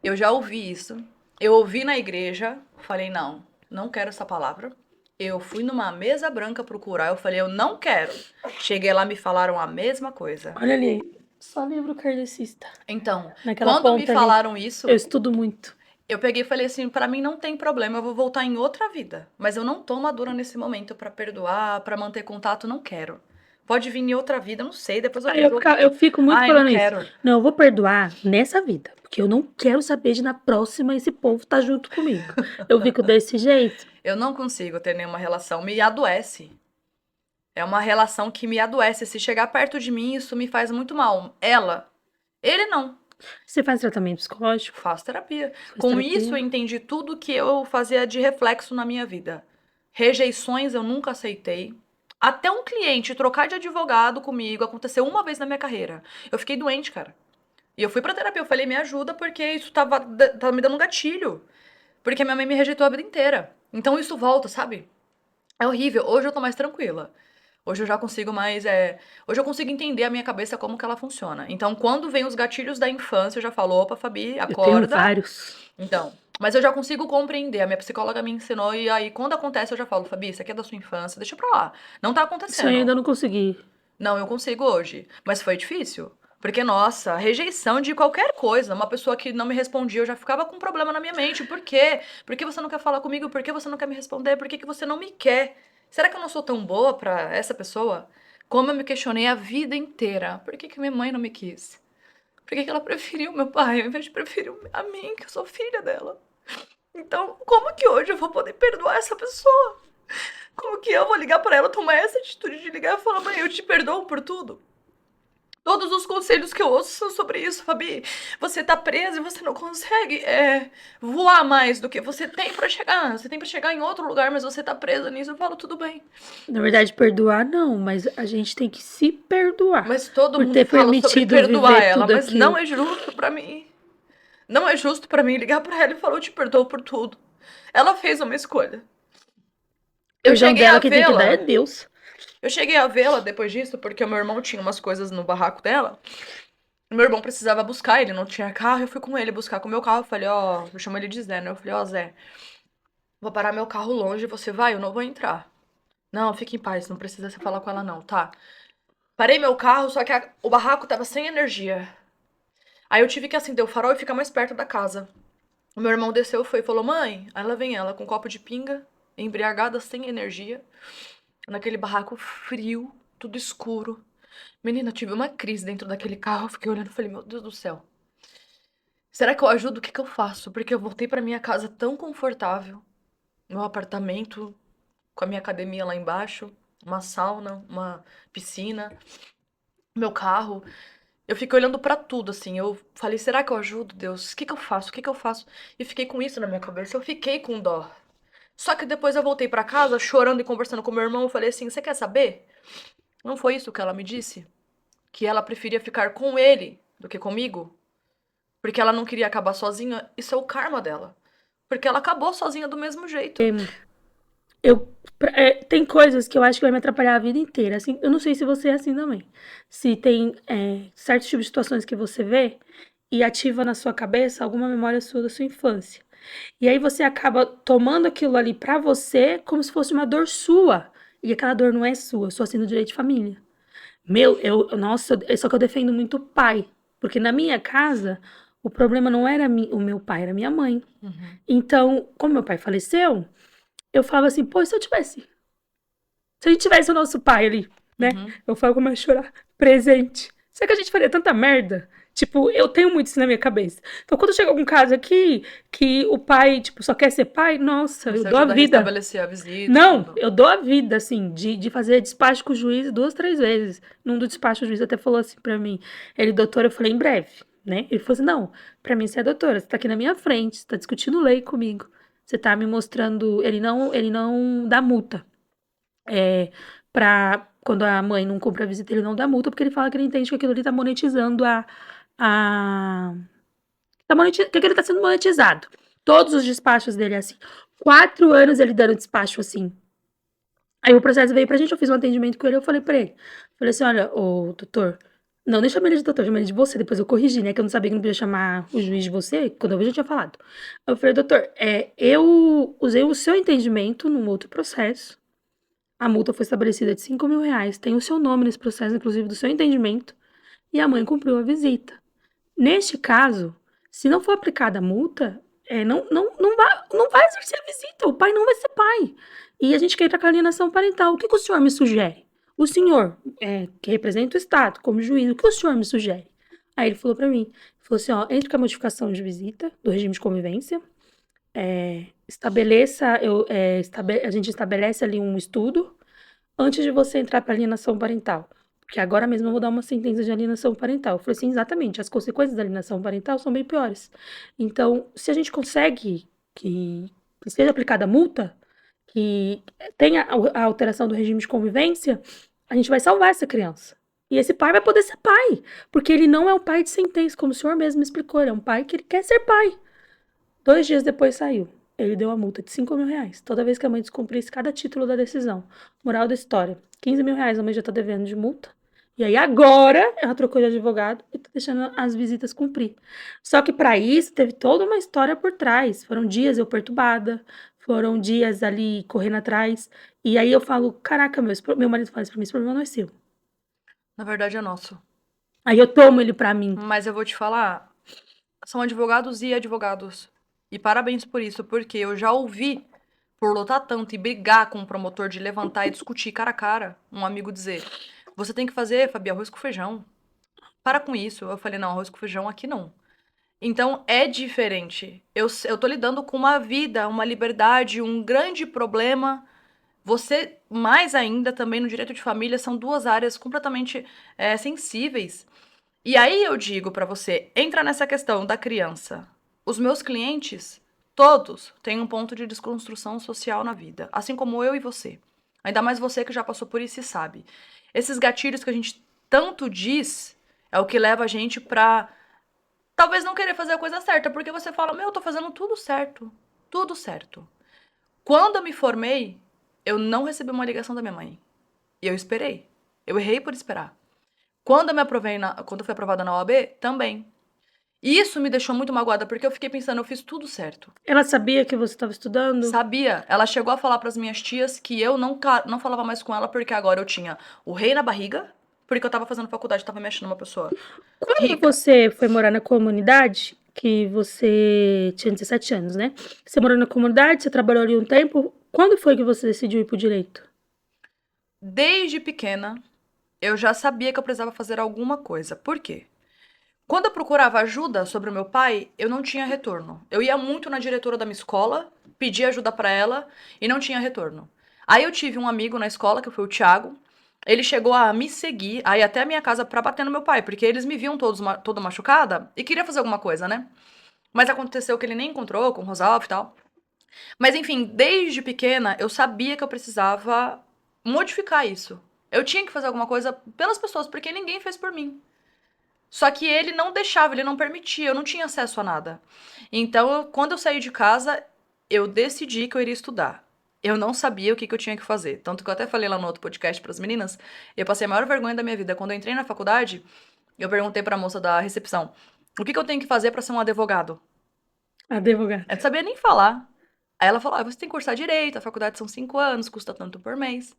eu já ouvi isso. Eu ouvi na igreja, falei, não quero essa palavra. Eu fui numa mesa branca procurar, eu falei, eu não quero. Cheguei lá, me falaram a mesma coisa. Olha ali, só livro kardecista. Então, Naquela quando me ponta ali. falaram isso, Eu estudo muito. eu peguei e falei assim, pra mim não tem problema, eu vou voltar em outra vida. Mas eu não tô madura nesse momento pra perdoar, pra manter contato, não quero. Pode vir em outra vida, não sei, depois eu Aí vejo. eu fico muito Ai, falando não isso. quero. Não, eu vou perdoar nessa vida. Porque eu não quero saber de na próxima esse povo tá junto comigo. Eu fico desse jeito. Eu não consigo ter nenhuma relação, me adoece. É uma relação que me adoece. Se chegar perto de mim, isso me faz muito mal. Ele não. Você faz tratamento psicológico? Faço terapia. Faz Com terapia? isso, eu entendi tudo que eu fazia de reflexo na minha vida. Rejeições eu nunca aceitei. Até um cliente trocar de advogado comigo aconteceu uma vez na minha carreira. Eu fiquei doente, cara. E eu fui pra terapia. Eu falei, me ajuda, porque isso tava me dando um gatilho. Porque minha mãe me rejeitou a vida inteira. Então isso volta, sabe? É horrível. Hoje eu tô mais tranquila. Hoje eu já consigo mais. Hoje eu consigo entender a minha cabeça como que ela funciona. Então, quando vem os gatilhos da infância, eu já falo, opa, Fabi, Eu tenho acorda. vários. Então, mas eu já consigo compreender. A minha psicóloga me ensinou, e aí, quando acontece, eu já falo, Fabi, isso aqui é da sua infância, deixa pra lá. Não tá Isso acontecendo. eu ainda não consegui. Não, eu consigo hoje. Mas foi difícil. Porque, nossa, rejeição de qualquer coisa. Uma pessoa que não me respondia, eu já ficava com um problema na minha mente. Por quê? Por que você não quer falar comigo? Por que você não quer me responder? Por que que você não me quer? Será que eu não sou tão boa pra essa pessoa? Como eu me questionei a vida inteira. Por que que minha mãe não me quis? Por que que ela preferiu meu pai ao invés de preferir a mim, que eu sou filha dela? Então, como que hoje eu vou poder perdoar essa pessoa? Como que eu vou ligar pra ela, tomar essa atitude de ligar e falar, mãe, eu te perdoo por tudo? Todos os conselhos que eu ouço são sobre isso, Fabi. Você tá presa e você não consegue voar mais do que você tem pra chegar. Você tem pra chegar em outro lugar, mas você tá presa nisso. Eu falo, tudo bem. Na verdade, perdoar não, mas a gente tem que se perdoar Mas todo por mundo ter fala sobre permitido perdoar viver ela, tudo mas não aquilo. é justo pra mim. Não é justo pra mim ligar pra ela e falar, eu te perdoo por tudo. Ela fez uma escolha. Eu Perdão cheguei a dela, quem tem que dar é vê-la. Deus. Eu cheguei a vê-la depois disso, porque o meu irmão tinha umas coisas no barraco dela. Meu irmão precisava buscar, ele não tinha carro, eu fui com ele buscar com o meu carro. Eu falei, ó, eu chamo ele de Zé, né? Eu falei, ó, Zé, vou parar meu carro longe, você vai? Eu não vou entrar. Não, fique em paz, não precisa você falar com ela não, tá? Parei meu carro, só que o barraco tava sem energia. Aí eu tive que acender o farol e ficar mais perto da casa. O meu irmão desceu, foi e falou, mãe, aí lá vem ela com um copo de pinga, embriagada, sem energia, naquele barraco frio, tudo escuro. Menina, eu tive uma crise dentro daquele carro, eu fiquei olhando e falei, meu Deus do céu. Será que eu ajudo? O que que eu faço? Porque eu voltei pra minha casa tão confortável, meu apartamento, com a minha academia lá embaixo, uma sauna, uma piscina, meu carro. Eu fiquei olhando pra tudo, assim. Eu falei, será que eu ajudo, Deus? O que que eu faço? O que que eu faço? E fiquei com isso na minha cabeça. Eu fiquei com dó. Só que depois eu voltei pra casa, chorando e conversando com meu irmão. Eu falei assim, você quer saber? Não foi isso que ela me disse? Que ela preferia ficar com ele do que comigo? Porque ela não queria acabar sozinha? Isso é o karma dela. Porque ela acabou sozinha do mesmo jeito. Tem coisas que eu acho que vai me atrapalhar a vida inteira. Assim, eu não sei se você é assim também. Se tem certos tipos de situações que você vê e ativa na sua cabeça alguma memória sua da sua infância. E aí você acaba tomando aquilo ali pra você como se fosse uma dor sua. E aquela dor não é sua, eu sou assim do direito de família. Nossa, só que eu defendo muito o pai. Porque na minha casa, o problema não era o meu pai, era minha mãe. Então, como meu pai faleceu, eu falava assim, pô, se eu tivesse. Se a gente tivesse o nosso pai ali, né? Eu falo como é chorar, presente. Será que a gente faria tanta merda? Tipo, eu tenho muito isso na minha cabeça. Então, quando chega algum caso aqui, que o pai, tipo, só quer ser pai, nossa, eu Você dou a ajuda a vida. restabelecer a visita. Não, Tudo. eu dou a vida, assim, de fazer despacho com o juiz 2, 3 vezes. Num do despacho, o juiz até falou assim pra mim, ele, doutora, eu falei, em breve, né? Ele falou assim, não, pra mim você é doutora, você tá aqui na minha frente, você tá discutindo lei comigo, você tá me mostrando, ele não dá multa. Quando a mãe não compra a visita, ele não dá multa, porque ele fala que ele entende que aquilo ali tá monetizando que aquilo tá sendo monetizado. Todos os despachos dele é assim. 4 anos ele dando despacho assim. Aí o processo veio pra gente, eu fiz um atendimento com ele, eu falei pra ele. Falei assim, olha, ô doutor, não, nem chamei ele de doutor, chamei ele de você, depois eu corrigi, né, que eu não sabia que não podia chamar o juiz de você, quando eu vi, eu já tinha falado. Eu falei, doutor, eu usei o seu entendimento num outro processo, a multa foi estabelecida de R$ 5.000, tem o seu nome nesse processo, inclusive do seu entendimento, e a mãe cumpriu a visita. Neste caso, se não for aplicada a multa, não vai exercer a visita, o pai não vai ser pai. E a gente quer ir para a alienação parental. O que o senhor me sugere? O senhor, que representa o Estado como juiz, o que o senhor me sugere? Aí ele falou para mim, falou assim, ó, entre com a modificação de visita do regime de convivência, a gente estabelece ali um estudo antes de você entrar para alienação parental. Porque agora mesmo eu vou dar uma sentença de alienação parental. Eu falei assim, exatamente, as consequências da alienação parental são bem piores. Então, se a gente consegue que seja aplicada a multa, que tenha a alteração do regime de convivência, a gente vai salvar essa criança. E esse pai vai poder ser pai, porque ele não é um pai de sentença, como o senhor mesmo explicou, ele é um pai que ele quer ser pai. 2 dias depois saiu. Ele deu a multa de R$ 5.000. Toda vez que a mãe descumprisse cada título da decisão. Moral da história. R$ 15.000 a mãe já tá devendo de multa. E aí agora ela trocou de advogado e tá deixando as visitas cumprir. Só que para isso teve toda uma história por trás. Foram dias eu perturbada. Foram dias ali correndo atrás. E aí eu falo, caraca, meu marido fala isso pra mim, esse problema não é seu. Na verdade é nosso. Aí eu tomo ele pra mim. Mas eu vou te falar, são advogados e advogados. E parabéns por isso, porque eu já ouvi, por lutar tanto e brigar com o promotor de levantar e discutir cara a cara, um amigo dizer, você tem que fazer, Fabi, arroz com feijão. Para com isso. Eu falei, não, arroz com feijão aqui não. Então é diferente. Eu tô lidando com uma vida, uma liberdade, um grande problema Você, mais ainda, também no direito de família, são duas áreas completamente sensíveis. E aí eu digo pra você, entra nessa questão da criança. Os meus clientes, todos, têm um ponto de desconstrução social na vida, assim como eu e você. Ainda mais você que já passou por isso e sabe. Esses gatilhos que a gente tanto diz é o que leva a gente pra talvez não querer fazer a coisa certa, porque você fala, meu, eu tô fazendo tudo certo. Tudo certo. Quando eu me formei, eu não recebi uma ligação da minha mãe. E eu esperei. Eu errei por esperar. Quando eu fui aprovada na OAB, também. E isso me deixou muito magoada, porque eu fiquei pensando, eu fiz tudo certo. Ela sabia que você estava estudando? Sabia? Ela chegou a falar pras minhas tias que eu não falava mais com ela, porque agora eu tinha o rei na barriga, porque eu tava fazendo faculdade, tava me achando uma pessoa Quando rica. você foi morar na comunidade, que você tinha 17 anos, né? Você morou na comunidade, você trabalhou ali um tempo. Quando foi que você decidiu ir pro direito? Desde pequena, eu já sabia que eu precisava fazer alguma coisa. Por quê? Quando eu procurava ajuda sobre o meu pai, eu não tinha retorno. Eu ia muito na diretora da minha escola, pedia ajuda pra ela e não tinha retorno. Aí eu tive um amigo na escola, que foi o Thiago. Ele chegou a me seguir, aí até a minha casa pra bater no meu pai, porque eles me viam toda machucada e queria fazer alguma coisa, né? Mas aconteceu que ele nem encontrou com o Rosalvo e tal. Mas enfim, desde pequena eu sabia que eu precisava modificar isso. Eu tinha que fazer alguma coisa pelas pessoas, porque ninguém fez por mim. Só que ele não deixava, ele não permitia, eu não tinha acesso a nada. Então, quando eu saí de casa, eu decidi que eu iria estudar. Eu não sabia o que eu tinha que fazer. Tanto que eu até falei lá no outro podcast para as meninas, eu passei a maior vergonha da minha vida. Quando eu entrei na faculdade, eu perguntei para a moça da recepção: o que eu tenho que fazer para ser um advogado? Advogada. Eu não sabia nem falar. Aí ela falou: você tem que cursar direito, a faculdade são 5 anos, custa tanto por mês.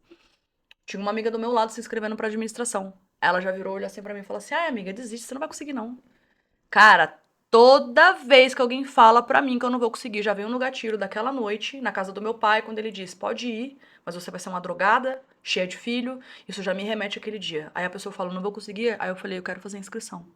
Tinha uma amiga do meu lado se inscrevendo pra administração. Ela já virou, olho assim pra mim e falou assim: ai, amiga, desiste, você não vai conseguir, não. Cara, toda vez que alguém fala pra mim que eu não vou conseguir, já veio no gatilho daquela noite, na casa do meu pai, quando ele disse: pode ir, mas você vai ser uma drogada, cheia de filho. Isso já me remete àquele dia. Aí a pessoa fala: não vou conseguir. Aí eu falei: eu quero fazer a inscrição.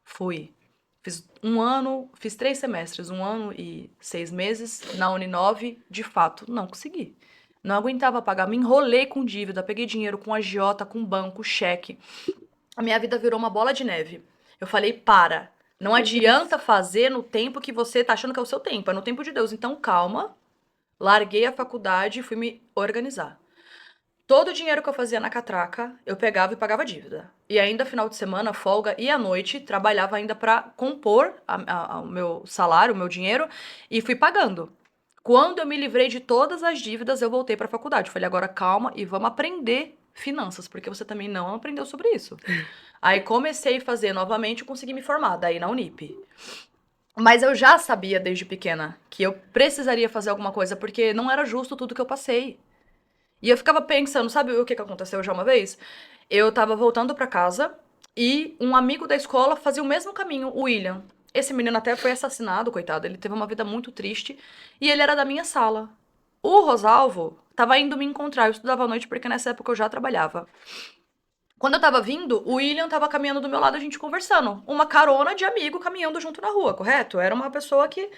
Fui. Fiz 1 ano, fiz 3 semestres, 1 ano e 6 meses na Uninove. De fato, não consegui. Não aguentava pagar, me enrolei com dívida, peguei dinheiro com agiota, com banco, cheque. A minha vida virou uma bola de neve. Eu falei: para, não adianta fazer no tempo que você tá achando que é o seu tempo, é no tempo de Deus. Então calma, larguei a faculdade e fui me organizar. Todo o dinheiro que eu fazia na catraca, eu pegava e pagava dívida. E ainda final de semana, folga e à noite, trabalhava ainda pra compor o meu salário, o meu dinheiro, e fui pagando. Quando eu me livrei de todas as dívidas, eu voltei pra faculdade. Falei: agora calma e vamos aprender finanças, porque você também não aprendeu sobre isso. Aí comecei a fazer novamente e consegui me formar, daí na Unip. Mas eu já sabia desde pequena que eu precisaria fazer alguma coisa, porque não era justo tudo que eu passei. E eu ficava pensando, sabe o que aconteceu já uma vez? Eu tava voltando pra casa e um amigo da escola fazia o mesmo caminho, o William. Esse menino até foi assassinado, coitado. Ele teve uma vida muito triste e ele era da minha sala. O Rosalvo tava indo me encontrar. Eu estudava à noite porque nessa época eu já trabalhava. Quando eu tava vindo, o William tava caminhando do meu lado, a gente conversando. Uma carona de amigo caminhando junto na rua, correto? Era uma pessoa que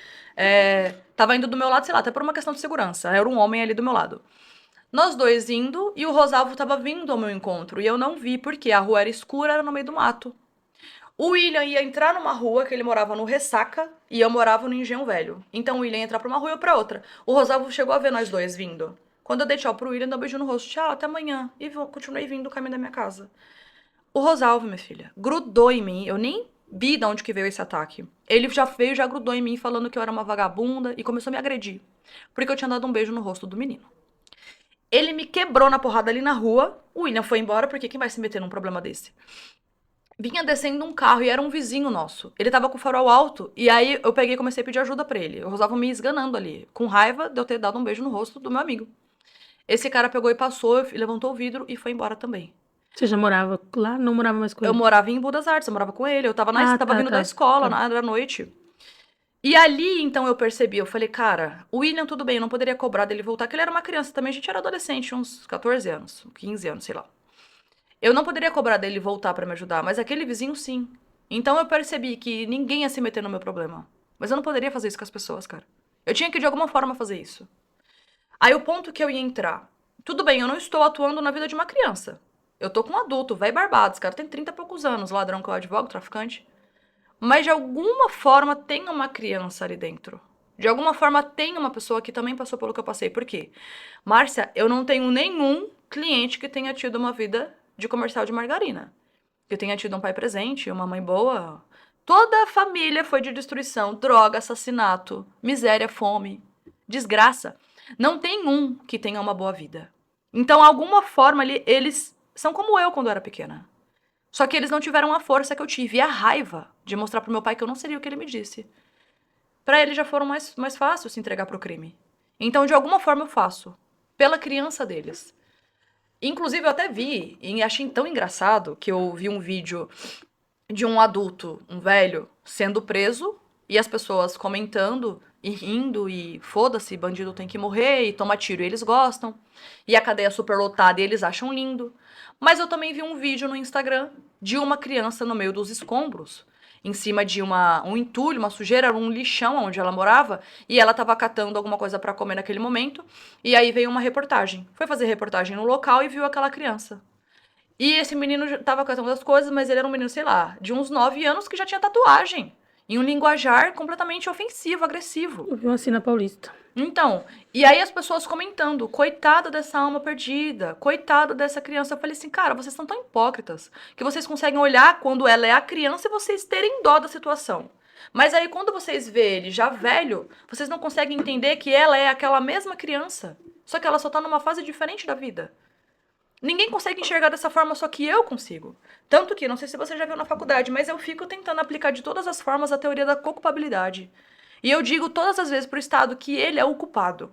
tava indo do meu lado, sei lá, até por uma questão de segurança. Era um homem ali do meu lado. Nós dois indo e o Rosalvo tava vindo ao meu encontro. E eu não vi porque a rua era escura, era no meio do mato. O William ia entrar numa rua que ele morava no Ressaca e eu morava no Engenho Velho. Então o William ia entrar pra uma rua e eu pra outra. O Rosalvo chegou a ver nós dois vindo. Quando eu dei tchau pro William, deu um beijo no rosto. Tchau, até amanhã. E continuei vindo o caminho da minha casa. O Rosalvo, minha filha, grudou em mim. Eu nem vi de onde que veio esse ataque. Ele já veio, já grudou em mim, falando que eu era uma vagabunda e começou a me agredir. Porque eu tinha dado um beijo no rosto do menino. Ele me quebrou na porrada ali na rua. O William foi embora, porque quem vai se meter num problema desse? Vinha descendo um carro e era um vizinho nosso. Ele tava com o farol alto e aí eu peguei e comecei a pedir ajuda pra ele. O Rosalvo me esganando ali, com raiva de eu ter dado um beijo no rosto do meu amigo. Esse cara pegou e passou, levantou o vidro e foi embora também. Você já morava lá? Não morava mais com Eu ele? morava em Budas Artes, eu morava com ele. Eu tava, tava vindo da Tá. escola, na noite. E ali, então, eu percebi, eu falei: cara, o William, tudo bem, eu não poderia cobrar dele voltar, porque ele era uma criança também, a gente era adolescente, uns 14 anos, 15 anos, sei lá. Eu não poderia cobrar dele voltar pra me ajudar, mas aquele vizinho, sim. Então eu percebi que ninguém ia se meter no meu problema. Mas eu não poderia fazer isso com as pessoas, cara. Eu tinha que, de alguma forma, fazer isso. Aí o ponto que eu ia entrar, Tudo bem, eu não estou atuando na vida de uma criança. Eu tô com um adulto, velho barbado, esse cara tem 30 e poucos anos, ladrão que eu advogo, traficante. Mas de alguma forma tem uma criança ali dentro. De alguma forma tem uma pessoa que também passou pelo que eu passei. Por quê? Márcia, eu não tenho nenhum cliente que tenha tido uma vida de comercial de margarina. Que tenha tido um pai presente, uma mãe boa. Toda a família foi de destruição, droga, assassinato, miséria, fome, desgraça. Não tem um que tenha uma boa vida. Então, alguma forma, eles são como eu quando eu era pequena. Só que eles não tiveram a força que eu tive e a raiva de mostrar pro meu pai que eu não seria o que ele me disse. Pra eles já foram mais fácil se entregar pro crime. Então, de alguma forma, eu faço. Pela criança deles. Inclusive, eu até vi, e achei tão engraçado, que eu vi um vídeo de um adulto, um velho, sendo preso, e as pessoas comentando e rindo, e foda-se, bandido tem que morrer, e toma tiro, e eles gostam. E a cadeia super lotada, e eles acham lindo. Mas eu também vi um vídeo no Instagram de uma criança no meio dos escombros, em cima de um entulho, uma sujeira, um lixão onde ela morava, e ela tava catando alguma coisa pra comer naquele momento, e aí veio uma reportagem. Foi fazer reportagem no local e viu aquela criança. E esse menino já tava catando as coisas, mas ele era um menino, sei lá, de uns 9 anos que já tinha tatuagem. Em um linguajar completamente ofensivo, agressivo. Eu vi uma cena paulista. Então, e aí as pessoas comentando, coitada dessa alma perdida, coitada dessa criança. Eu falei assim, cara, vocês são tão hipócritas que vocês conseguem olhar quando ela é a criança e vocês terem dó da situação. Mas aí quando vocês vê ele já velho, vocês não conseguem entender que ela é aquela mesma criança, só que ela só tá numa fase diferente da vida. Ninguém consegue enxergar dessa forma, só que eu consigo. Tanto que, não sei se você já viu na faculdade, mas eu fico tentando aplicar de todas as formas a teoria da culpabilidade. E eu digo todas as vezes pro Estado que ele é o culpado.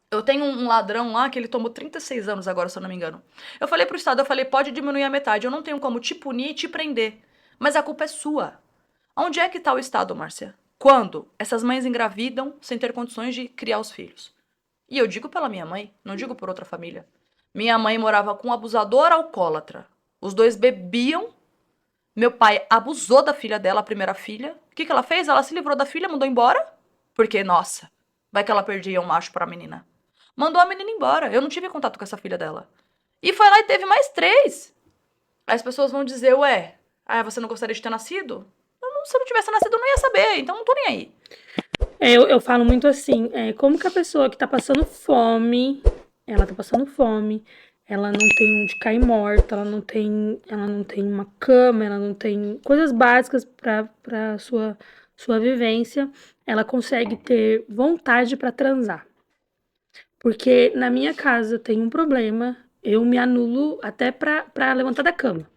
Eu tenho um ladrão lá que ele tomou 36 anos agora, se eu não me engano. Eu falei pro Estado, pode diminuir a metade. Eu não tenho como te punir e te prender. Mas a culpa é sua. Onde é que tá o Estado, Márcia? Quando essas mães engravidam sem ter condições de criar os filhos? E eu digo pela minha mãe, não digo por outra família. Minha mãe morava com um abusador alcoólatra. Os dois bebiam. Meu pai abusou da filha dela, a primeira filha. O que ela fez? Ela se livrou da filha, mandou embora. Porque, nossa, vai que ela perdia um macho pra menina. Mandou a menina embora. Eu não tive contato com essa filha dela. E foi lá e teve mais 3. Aí as pessoas vão dizer, ué, você não gostaria de ter nascido? Se eu não tivesse nascido, eu não ia saber. Então não tô nem aí. Eu falo muito assim, como que a pessoa que tá passando fome, ela tá passando fome, ela não tem onde cair morta, ela não tem uma cama, ela não tem coisas básicas pra sua vivência, ela consegue ter vontade pra transar. Porque na minha casa tem um problema, eu me anulo até pra levantar da cama.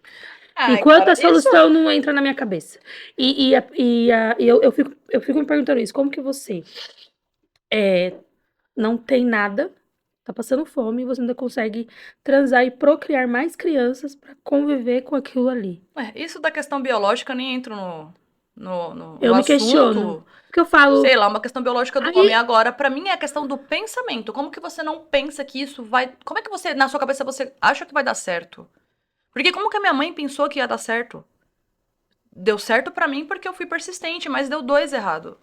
Enquanto cara, a solução não entra na minha cabeça. Eu fico me perguntando isso, como que você não tem nada, tá passando fome, e você ainda consegue transar e procriar mais crianças pra conviver com aquilo ali? Isso da questão biológica nem entro no Eu me assunto. questiono. Porque eu falo. Sei lá, uma questão biológica do Aí- homem. Agora, pra mim, é a questão do pensamento. Como que você não pensa que isso vai... Como é que você, na sua cabeça, você acha que vai dar certo? Porque como que a minha mãe pensou que ia dar certo? Deu certo pra mim porque eu fui persistente, mas deu 2 errado.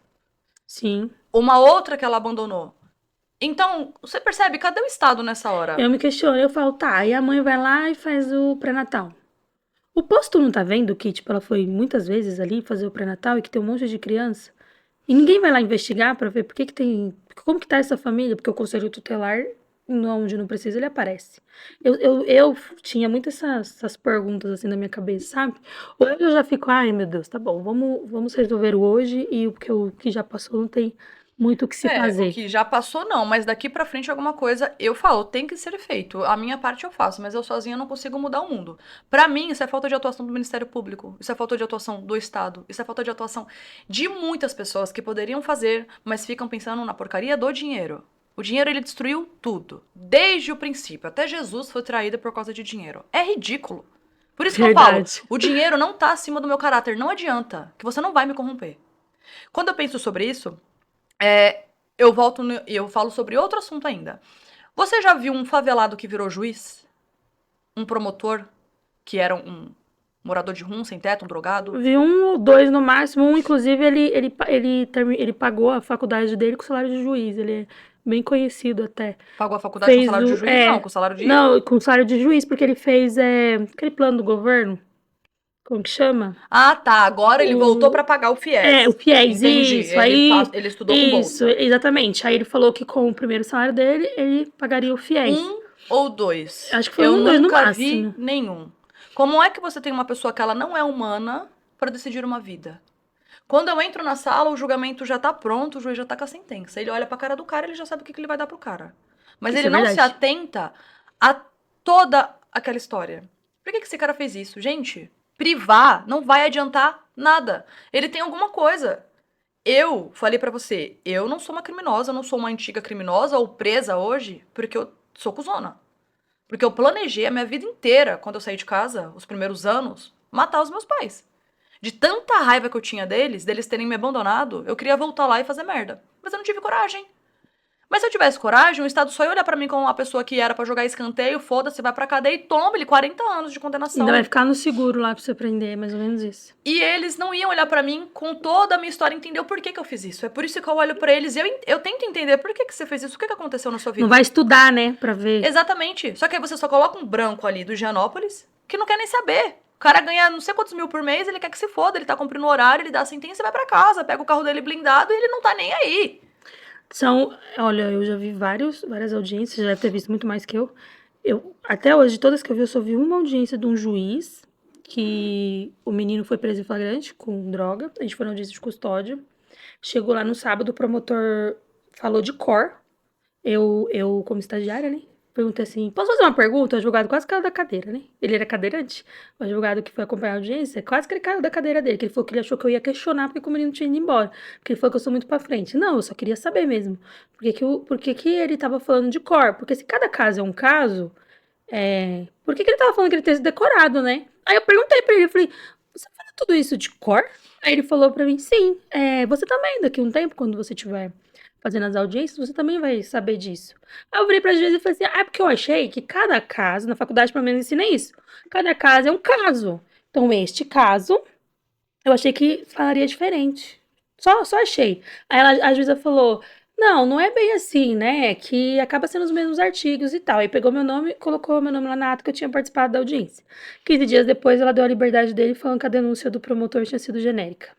Sim. Uma outra que ela abandonou. Então, você percebe, cadê o Estado nessa hora? Eu me questiono, eu falo, tá, aí a mãe vai lá e faz o pré-natal. O posto não tá vendo que, tipo, ela foi muitas vezes ali fazer o pré-natal e que tem um monte de criança? E ninguém vai lá investigar pra ver por que tem... Como que tá essa família? Porque o conselho tutelar, onde não precisa, ele aparece. Eu tinha muitas essas perguntas assim na minha cabeça, sabe? Hoje eu já fico, ai meu Deus, tá bom, vamos resolver o hoje e o que já passou não tem muito o que se fazer. O que já passou não, mas daqui pra frente alguma coisa eu falo, tem que ser feito. A minha parte eu faço, mas eu sozinha não consigo mudar o mundo. Pra mim, isso é falta de atuação do Ministério Público, isso é falta de atuação do Estado, isso é falta de atuação de muitas pessoas que poderiam fazer, mas ficam pensando na porcaria do dinheiro. O dinheiro, ele destruiu tudo, desde o princípio. Até Jesus foi traído por causa de dinheiro. É ridículo. Por isso que eu falo, o dinheiro não tá acima do meu caráter, não adianta, que você não vai me corromper. Quando eu penso sobre isso, eu falo sobre outro assunto ainda. Você já viu um favelado que virou juiz? Um promotor que era um morador de rua, sem teto, um drogado? Vi 1 ou 2 no máximo. Um, inclusive, ele pagou a faculdade dele com salário de juiz. Ele bem conhecido até. Pagou a faculdade com Fez salário de o- juiz? é, Não, com salário de... Não, com salário de juiz, porque ele fez aquele plano do governo, como que chama? Ah, tá. Agora ele voltou O, pra pagar o o FIES. FIES, Entendi. isso, aí, Ele estudou com bolsa. exatamente. Aí ele falou que com o primeiro salário dele, ele pagaria o FIES. Um ou dois? Acho que foi Eu um ou dois no nunca máximo. vi nenhum. Como é que você tem uma pessoa que ela não é humana pra decidir uma vida? Quando eu entro na sala, o julgamento já tá pronto, o juiz já tá com a sentença. Ele olha pra cara do cara, ele já sabe o que ele vai dar pro cara. Mas Isso ele é não se verdade. atenta a toda aquela história. Por que esse cara fez isso? Gente, privar não vai adiantar nada. Ele tem alguma coisa. Eu falei pra você, eu não sou uma criminosa, eu não sou uma antiga criminosa ou presa hoje, porque eu sou cuzona. Porque eu planejei a minha vida inteira, quando eu saí de casa, os primeiros anos, matar os meus pais. De tanta raiva que eu tinha deles terem me abandonado, eu queria voltar lá e fazer merda. Mas eu não tive coragem. Mas se eu tivesse coragem, o Estado só ia olhar pra mim como uma pessoa que era pra jogar escanteio, foda-se, vai pra cadeia e toma ele 40 anos de condenação. Ainda vai ficar no seguro lá pra você aprender, mais ou menos isso. E eles não iam olhar pra mim com toda a minha história e entender o porquê que eu fiz isso. É por isso que eu olho pra eles e eu tento entender por que você fez isso, o que aconteceu na sua vida. Não vai estudar, né, pra ver. Exatamente. Só que aí você só coloca um branco ali do Gianópolis que não quer nem saber. O cara ganha não sei quantos mil por mês, ele quer que se foda, ele tá cumprindo o horário, ele dá a sentença e vai pra casa, pega o carro dele blindado e ele não tá nem aí. Olha, eu já vi várias audiências, já deve ter visto muito mais que eu. Até hoje, de todas que eu vi, eu só vi uma audiência de um juiz que o menino foi preso em flagrante com droga. A gente foi na audiência de custódia. Chegou lá no sábado, o promotor falou de cor. Eu como estagiária, né? Perguntei assim, posso fazer uma pergunta? O advogado quase caiu da cadeira, né? Ele era cadeirante. O advogado que foi acompanhar a audiência, quase que ele caiu da cadeira dele. Que ele falou que ele achou que eu ia questionar porque o menino tinha ido embora. Porque ele falou que eu sou muito pra frente. Não, eu só queria saber mesmo. Por que ele tava falando de cor? Porque se cada caso é um caso, por que ele tava falando que ele tinha sido decorado, né? Aí eu perguntei pra ele, eu falei, você fala tudo isso de cor? Aí ele falou pra mim, sim, você também, daqui a um tempo, quando você tiver fazendo as audiências, você também vai saber disso. Aí eu virei pra juíza e falei assim, porque eu achei que cada caso, na faculdade pelo menos ensina isso, cada caso é um caso. Então, este caso, eu achei que falaria diferente. Só achei. Aí a juíza falou, não é bem assim, né? Que acaba sendo os mesmos artigos e tal. Aí pegou meu nome, colocou meu nome lá na ata que eu tinha participado da audiência. 15 dias depois, ela deu a liberdade dele falando que a denúncia do promotor tinha sido genérica.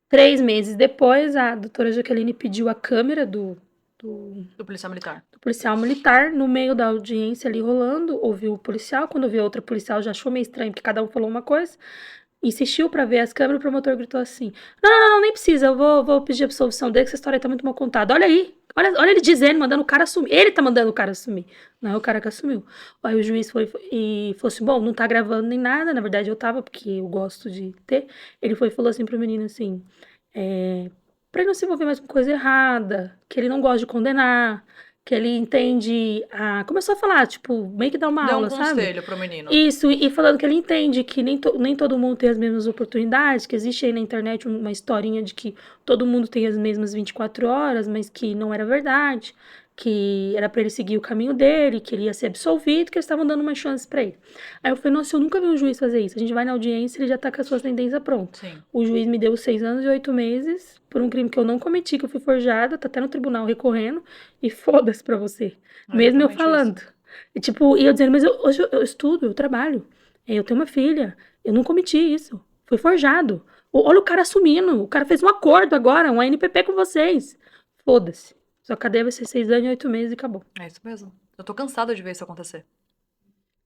3 meses depois, a doutora Jaqueline pediu a câmera do policial militar. Do policial militar, no meio da audiência ali rolando, ouviu o policial, quando ouviu outra policial já achou meio estranho, porque cada um falou uma coisa, insistiu pra ver as câmeras, o promotor gritou assim, não, nem precisa, eu vou pedir a absolvição dele, que essa história tá muito mal contada, olha aí, olha ele dizendo, mandando o cara assumir, ele tá mandando o cara assumir, não é o cara que assumiu. Aí o juiz foi e falou assim, bom, não tá gravando nem nada, na verdade eu tava, porque eu gosto de ter, ele foi e falou assim pro menino assim, pra ele não se envolver mais com coisa errada, que ele não gosta de condenar, que ele entende, começou a falar, tipo, meio que dá uma aula, sabe? Deu um conselho pro menino. Isso, e falando que ele entende que nem todo mundo tem as mesmas oportunidades, que existe aí na internet uma historinha de que todo mundo tem as mesmas 24 horas, mas que não era verdade, que era pra ele seguir o caminho dele, que ele ia ser absolvido, que eles estavam dando uma chance pra ele. Aí eu falei, nossa, eu nunca vi um juiz fazer isso. A gente vai na audiência e ele já tá com a sua sentença pronta. Sim. O juiz me deu 6 anos e 8 meses por um crime que eu não cometi, que eu fui forjada, tá até no tribunal recorrendo, e foda-se pra você. Mesmo eu falando. E eu dizendo, mas hoje eu estudo, eu trabalho, eu tenho uma filha, eu não cometi isso, foi forjado. Olha o cara assumindo, o cara fez um acordo agora, um ANPP com vocês. Foda-se. Sua cadeia vai ser 6 anos e 8 meses e acabou. É isso mesmo. Eu tô cansada de ver isso acontecer.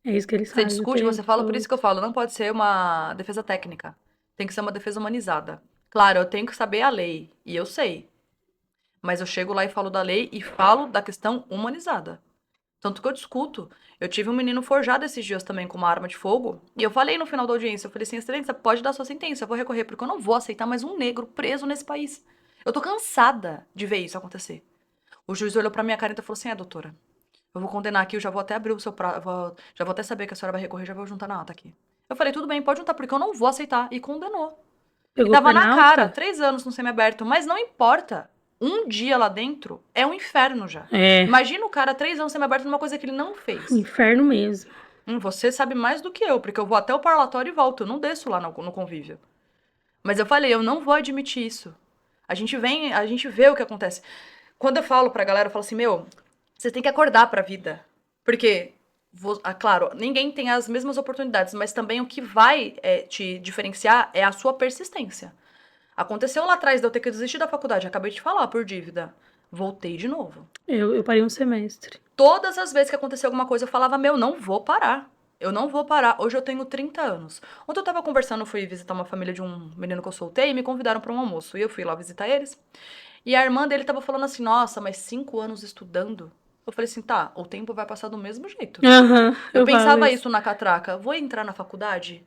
É isso que eles fazem. Você discute, você fala, por isso que eu falo, não pode ser uma defesa técnica. Tem que ser uma defesa humanizada. Claro, eu tenho que saber a lei, e eu sei. Mas eu chego lá e falo da lei e falo da questão humanizada. Tanto que eu discuto. Eu tive um menino forjado esses dias também com uma arma de fogo. E eu falei no final da audiência, eu falei assim, excelência, pode dar sua sentença, eu vou recorrer, porque eu não vou aceitar mais um negro preso nesse país. Eu tô cansada de ver isso acontecer. O juiz olhou pra minha cara e falou assim, doutora, eu vou condenar aqui, eu já vou até abrir o seu prazo, já vou até saber que a senhora vai recorrer, já vou juntar na ata aqui. Eu falei, tudo bem, pode juntar, porque eu não vou aceitar. E condenou. E tava na cara, 3 anos no semiaberto, mas não importa. Um dia lá dentro é um inferno já. Imagina o cara 3 anos semiaberto numa coisa que ele não fez. Inferno mesmo. Você sabe mais do que eu, porque eu vou até o parlatório e volto. Eu não desço lá no convívio. Mas eu falei, eu não vou admitir isso. A gente vê o que acontece. quando eu falo pra galera, eu falo assim, meu, vocês têm que acordar pra vida. Porque, claro, ninguém tem as mesmas oportunidades, mas também o que vai te diferenciar é a sua persistência. Aconteceu lá atrás de eu ter que desistir da faculdade, acabei de falar, por dívida. Voltei de novo. Eu parei um semestre. Todas as vezes que aconteceu alguma coisa, eu falava, meu, não vou parar. Eu não vou parar. Hoje eu tenho 30 anos. Ontem eu tava conversando, fui visitar uma família de um menino que eu soltei e me convidaram pra um almoço. E eu fui lá visitar eles. E a irmã dele tava falando assim, nossa, mas 5 anos estudando? Eu falei assim, tá, o tempo vai passar do mesmo jeito. Aham, Eu falo pensava isso na catraca. Vou entrar na faculdade,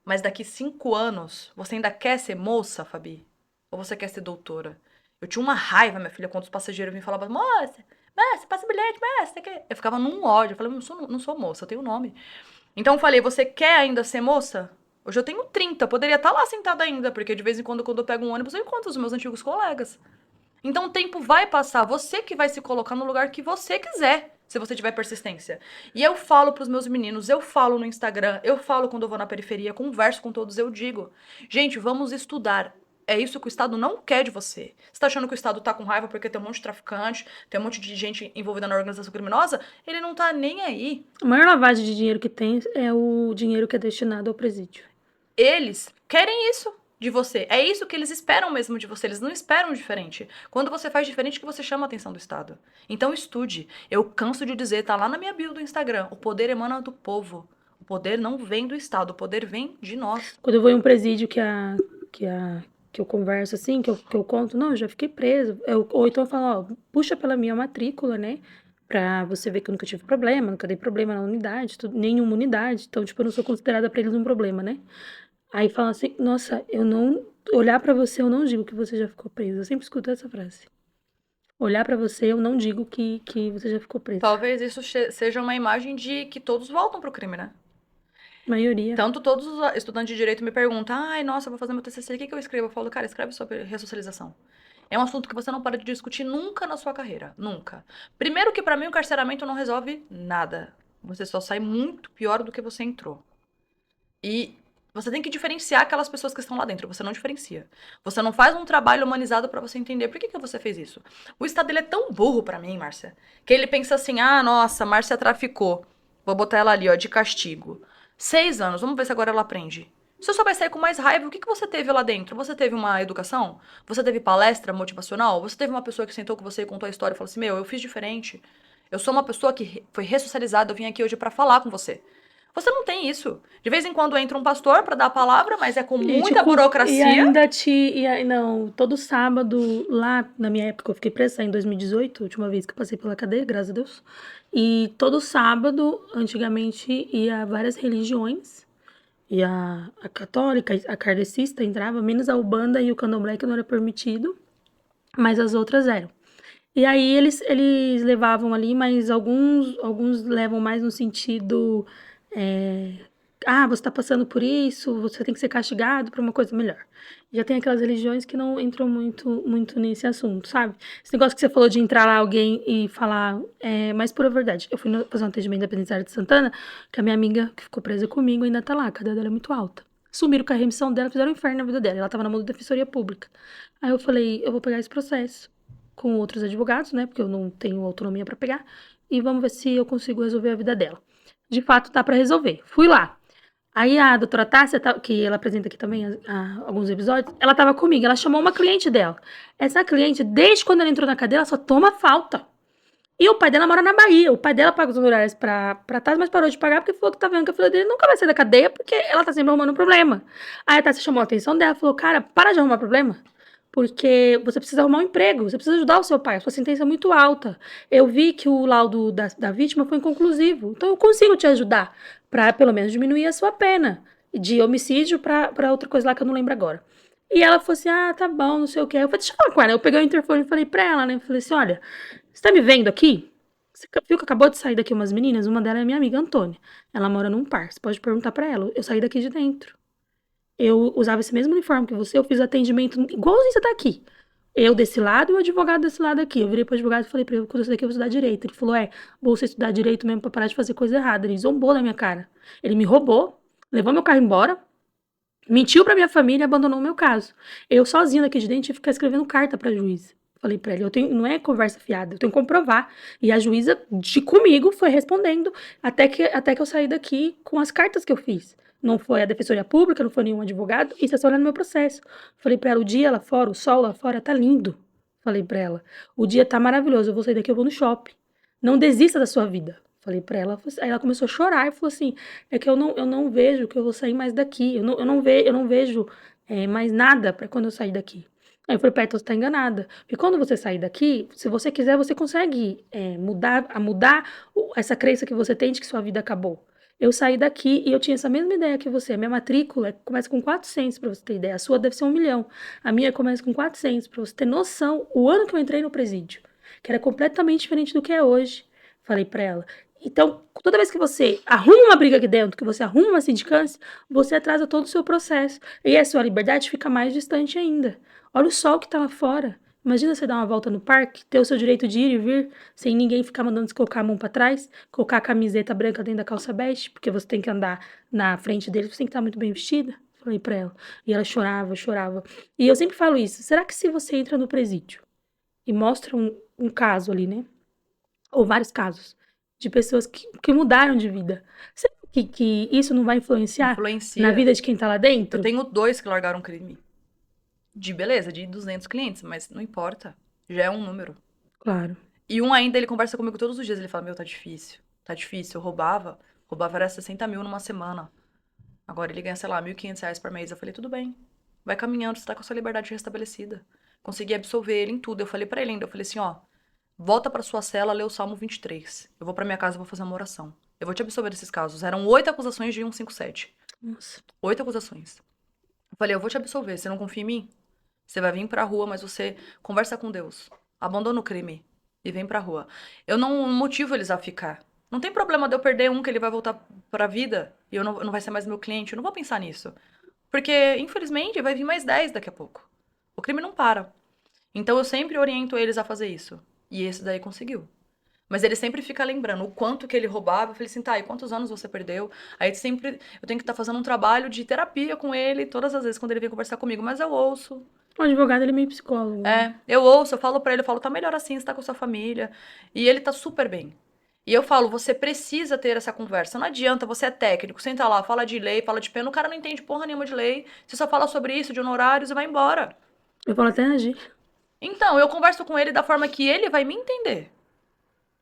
mas daqui 5 anos, você ainda quer ser moça, Fabi? Ou você quer ser doutora? Eu tinha uma raiva, minha filha, quando os passageiros vinham e falavam, moça, passa bilhete, moça, você quer... Eu ficava num ódio, eu falei, não sou moça, eu tenho nome. Então eu falei, você quer ainda ser moça? Hoje eu tenho 30, eu poderia estar lá sentada ainda, porque de vez em quando eu pego um ônibus, eu encontro os meus antigos colegas. Então o tempo vai passar, você que vai se colocar no lugar que você quiser, se você tiver persistência. E eu falo pros meus meninos, eu falo no Instagram, eu falo quando eu vou na periferia, converso com todos, eu digo, gente, vamos estudar. É isso que o Estado não quer de você. Você tá achando que o Estado tá com raiva porque tem um monte de traficante, tem um monte de gente envolvida na organização criminosa? Ele não tá nem aí. A maior lavagem de dinheiro que tem é o dinheiro que é destinado ao presídio. Eles querem isso de você. É isso que eles esperam mesmo de você. Eles não esperam diferente. Quando você faz diferente, que você chama a atenção do Estado. Então estude. Eu canso de dizer, tá lá na minha bio do Instagram, o poder emana do povo. O poder não vem do Estado, o poder vem de nós. Quando eu vou em um presídio que eu converso assim, que eu conto, não, eu já fiquei preso. Ou então eu falo, ó, puxa pela minha matrícula, né? Pra você ver que eu nunca tive problema, nunca dei problema na unidade, nenhuma unidade. Então, tipo, eu não sou considerada pra eles um problema, né? Aí falam assim, nossa, eu não... Olhar pra você, eu não digo que você já ficou preso. Eu sempre escuto essa frase. Olhar pra você, eu não digo que você já ficou preso. Talvez isso seja uma imagem de que todos voltam pro crime, né? Maioria. Tanto todos os estudantes de direito me perguntam, ai, nossa, eu vou fazer meu TCC, o que eu escrevo? Eu falo, cara, escreve sobre ressocialização. É um assunto que você não para de discutir nunca na sua carreira, nunca. Primeiro que pra mim o carceramento não resolve nada. Você só sai muito pior do que você entrou. E você tem que diferenciar aquelas pessoas que estão lá dentro, você não diferencia. Você não faz um trabalho humanizado pra você entender por que você fez isso. O Estado, ele é tão burro pra mim, Márcia, que ele pensa assim, ah, nossa, Márcia traficou, vou botar ela ali, ó, de castigo. 6 anos, vamos ver se agora ela aprende. Você só vai sair com mais raiva. O que você teve lá dentro? Você teve uma educação? Você teve palestra motivacional? Você teve uma pessoa que sentou com você e contou a história e falou assim, meu, eu fiz diferente. Eu sou uma pessoa que foi ressocializada, eu vim aqui hoje pra falar com você. Você não tem isso. De vez em quando entra um pastor pra dar a palavra, mas é com muita burocracia. Não, todo sábado, lá na minha época, eu fiquei presa em 2018, a última vez que eu passei pela cadeia, graças a Deus. E todo sábado, antigamente, ia várias religiões. E a católica, a kardecista entrava, menos a Umbanda e o Candomblé, que não era permitido, mas as outras eram. E aí eles levavam ali, mas alguns levam mais no sentido... você tá passando por isso, você tem que ser castigado por uma coisa melhor. Já tem aquelas religiões que não entram muito nesse assunto, sabe? Esse negócio que você falou de entrar lá alguém e falar, mas pura verdade. Eu fui fazer um atendimento da penitenciária de Santana, que a minha amiga que ficou presa comigo ainda tá lá, a cadeia dela é muito alta. Sumiram com a remissão dela, fizeram um inferno na vida dela. Ela tava na mão da defensoria pública. Aí eu falei, eu vou pegar esse processo com outros advogados, né? Porque eu não tenho autonomia pra pegar. E vamos ver se eu consigo resolver a vida dela. De fato, dá pra resolver. Fui lá. Aí a doutora Tássia, que ela apresenta aqui também alguns episódios, ela tava comigo, ela chamou uma cliente dela. Essa cliente, desde quando ela entrou na cadeia, ela só toma falta. E o pai dela mora na Bahia. O pai dela paga os honorários pra Tássia, mas parou de pagar porque falou que tá vendo que a filha dele nunca vai sair da cadeia porque ela tá sempre arrumando um problema. Aí a Tássia chamou a atenção dela, falou, cara, para de arrumar problema. Porque você precisa arrumar um emprego, você precisa ajudar o seu pai, a sua sentença é muito alta. Eu vi que o laudo da vítima foi inconclusivo, então eu consigo te ajudar para pelo menos diminuir a sua pena de homicídio para outra coisa lá que eu não lembro agora. E ela falou assim, tá bom, não sei o que. Eu falei, deixa eu falar com ela. Eu peguei o interfone e falei pra ela, né? Eu falei assim, olha, você tá me vendo aqui? Você viu que acabou de sair daqui umas meninas? Uma delas é minha amiga Antônia. Ela mora num par, você pode perguntar pra ela. Eu saí daqui de dentro. Eu usava esse mesmo uniforme que você, eu fiz atendimento igualzinho você tá aqui. Eu desse lado e o advogado desse lado aqui. Eu virei pro advogado e falei pra ele, quando eu sair daqui eu vou estudar direito. Ele falou, vou você estudar direito mesmo pra parar de fazer coisa errada. Ele zombou na minha cara. Ele me roubou, levou meu carro embora, mentiu pra minha família e abandonou o meu caso. Eu sozinha daqui de dentro tive que ficar escrevendo carta pra juiz. Falei pra ele, não é conversa fiada, eu tenho que comprovar. E a juíza comigo foi respondendo até que eu saí daqui com as cartas que eu fiz. Não foi a defensoria pública, não foi nenhum advogado, isso é só olhando meu processo. Falei pra ela, o dia lá fora, o sol lá fora tá lindo. Falei pra ela, o dia tá maravilhoso, eu vou sair daqui, eu vou no shopping. Não desista da sua vida. Falei pra ela, aí ela começou a chorar e falou assim, é que eu não vejo que eu vou sair mais daqui, eu não vejo mais nada pra quando eu sair daqui. Aí eu falei, Petra, você tá enganada. Porque quando você sair daqui, se você quiser, você consegue mudar essa crença que você tem de que sua vida acabou. Eu saí daqui e eu tinha essa mesma ideia que você. A minha matrícula começa com 400, para você ter ideia. A sua deve ser 1 milhão. A minha começa com 400, para você ter noção. O ano que eu entrei no presídio, que era completamente diferente do que é hoje. Falei pra ela. Então, toda vez que você arruma uma briga aqui dentro, que você arruma uma sindicância, você atrasa todo o seu processo. E a sua liberdade fica mais distante ainda. Olha o sol que tá lá fora. Imagina você dar uma volta no parque, ter o seu direito de ir e vir, sem ninguém ficar mandando você colocar a mão pra trás, colocar a camiseta branca dentro da calça bege, porque você tem que andar na frente deles, você tem que estar muito bem vestida. Falei pra ela. E ela chorava, chorava. E eu sempre falo isso. Será que se você entra no presídio e mostra um caso ali, né? Ou vários casos de pessoas que mudaram de vida, será que isso não vai influenciar na Influencia. vida de quem tá lá dentro? Eu tenho 2 que largaram crime. Beleza, de 200 clientes, mas não importa. Já é um número. Claro. E um ainda, ele conversa comigo todos os dias. Ele fala, meu, tá difícil. Tá difícil. Eu roubava era 60 mil numa semana. Agora ele ganha, sei lá, R$1.500 por mês. Eu falei, tudo bem. Vai caminhando, você tá com a sua liberdade restabelecida. Consegui absolver ele em tudo. Eu falei pra ele ainda, eu falei assim, ó, volta pra sua cela, lê o Salmo 23. Eu vou pra minha casa e vou fazer uma oração. Eu vou te absolver desses casos. Eram 8 acusações de 157. Nossa. 8 acusações. Eu falei, eu vou te absolver. Você não confia em mim? Você vai vir pra rua, mas você conversa com Deus. Abandona o crime e vem pra rua. Eu não motivo eles a ficar. Não tem problema de eu perder um que ele vai voltar pra vida e eu não vai ser mais meu cliente. Eu não vou pensar nisso. Porque, infelizmente, vai vir mais 10 daqui a pouco. O crime não para. Então eu sempre oriento eles a fazer isso. E esse daí conseguiu. Mas ele sempre fica lembrando o quanto que ele roubava. Eu falei assim, tá, e quantos anos você perdeu? Aí sempre eu tenho que estar fazendo um trabalho de terapia com ele todas as vezes quando ele vem conversar comigo. Mas eu ouço. O advogado, ele é meio psicólogo. É, eu ouço, eu falo pra ele, eu falo, tá melhor assim, você tá com sua família. E ele tá super bem. E eu falo, você precisa ter essa conversa. Não adianta, você é técnico, senta lá, fala de lei, fala de pena, o cara não entende porra nenhuma de lei. Você só fala sobre isso, de honorários e vai embora. Eu falo até agir. Então, eu converso com ele da forma que ele vai me entender.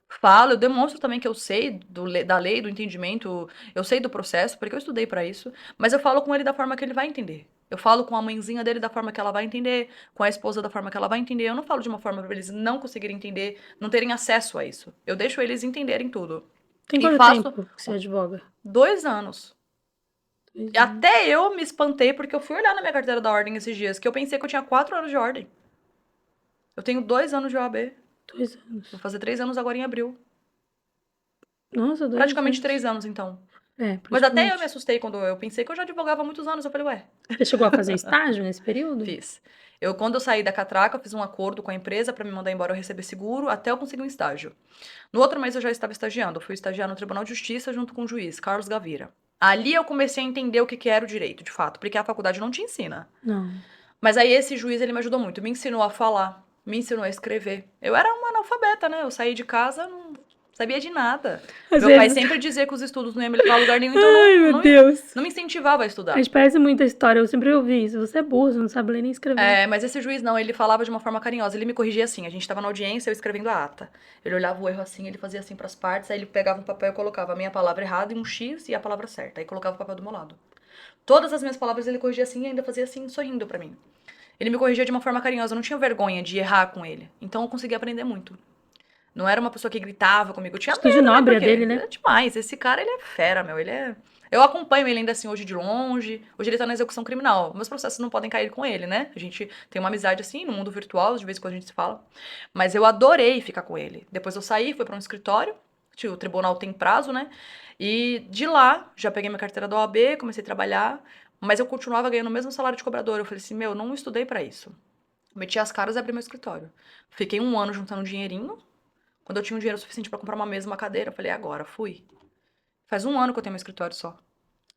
Falo, eu demonstro também que eu sei da lei, do entendimento, eu sei do processo, porque eu estudei pra isso, mas eu falo com ele da forma que ele vai entender. Eu falo com a mãezinha dele da forma que ela vai entender, com a esposa da forma que ela vai entender. Eu não falo de uma forma pra eles não conseguirem entender, não terem acesso a isso. Eu deixo eles entenderem tudo. Tem E quanto faço tempo que você advoga? 2 anos. Dois E anos. até eu me espantei, porque eu fui olhar na minha carteira da ordem esses dias, que eu pensei que eu tinha 4 anos de ordem. Eu tenho 2 anos de OAB. 2 anos. Vou fazer 3 anos agora em abril. Nossa, 2 Praticamente anos. 3 anos, então. É, Mas até eu me praticamente. assustei quando eu pensei que eu já advogava há muitos anos. Eu falei, ué, Você chegou a fazer estágio nesse período? fiz. Quando eu saí da catraca, eu fiz um acordo com a empresa pra me mandar embora eu receber seguro até eu conseguir um estágio. No outro mês eu já estava estagiando. Eu fui estagiar no Tribunal de Justiça junto com o juiz, Carlos Gavira. Ali eu comecei a entender o que era o direito, de fato, porque a faculdade não te ensina. Não. Mas aí esse juiz, ele me ajudou muito. Me ensinou a falar, me ensinou a escrever. Eu era uma analfabeta, né? Eu saí de casa, não sabia de nada. Às Meu pai vezes. sempre dizia que os estudos não iam me levar a lugar nenhum, então Ai, eu meu não, Deus. não me incentivava a A estudar. gente parece muito a história. Eu sempre ouvi isso. Você é burro, você não sabe ler nem escrever. É, mas esse juiz não, ele falava de uma forma carinhosa. Ele me corrigia assim, a gente tava na audiência, eu escrevendo a ata. Ele olhava o erro assim, ele fazia assim pras partes, aí ele pegava um papel e colocava a minha palavra errada e um X e a palavra certa. Aí colocava o papel do meu lado. Todas as minhas palavras ele corrigia assim e ainda fazia assim, sorrindo pra mim. Ele me corrigia de uma forma carinhosa, eu não tinha vergonha de errar com ele. Então eu conseguia aprender muito. Não era uma pessoa que gritava comigo. Eu tinha Atitude medo, né? nobre a Porque dele, né? é demais. Esse cara, ele é fera, meu. Ele é... Eu acompanho ele ainda assim hoje de longe. Hoje ele tá na execução criminal. Meus processos não podem cair com ele, né? A gente tem uma amizade assim, no mundo virtual, de vez em quando a gente se fala. Mas eu adorei ficar com ele. Depois eu saí, fui pra um escritório. O tribunal tem prazo, né? E de lá, já peguei minha carteira da OAB, comecei a trabalhar. Mas eu continuava ganhando o mesmo salário de cobrador. Eu falei assim, meu, não estudei pra isso. Meti as caras e abri meu escritório. Fiquei 1 ano juntando um dinheirinho. Quando eu tinha um dinheiro suficiente pra comprar uma mesa, uma cadeira, eu falei, agora, fui. Faz 1 ano que eu tenho meu escritório só.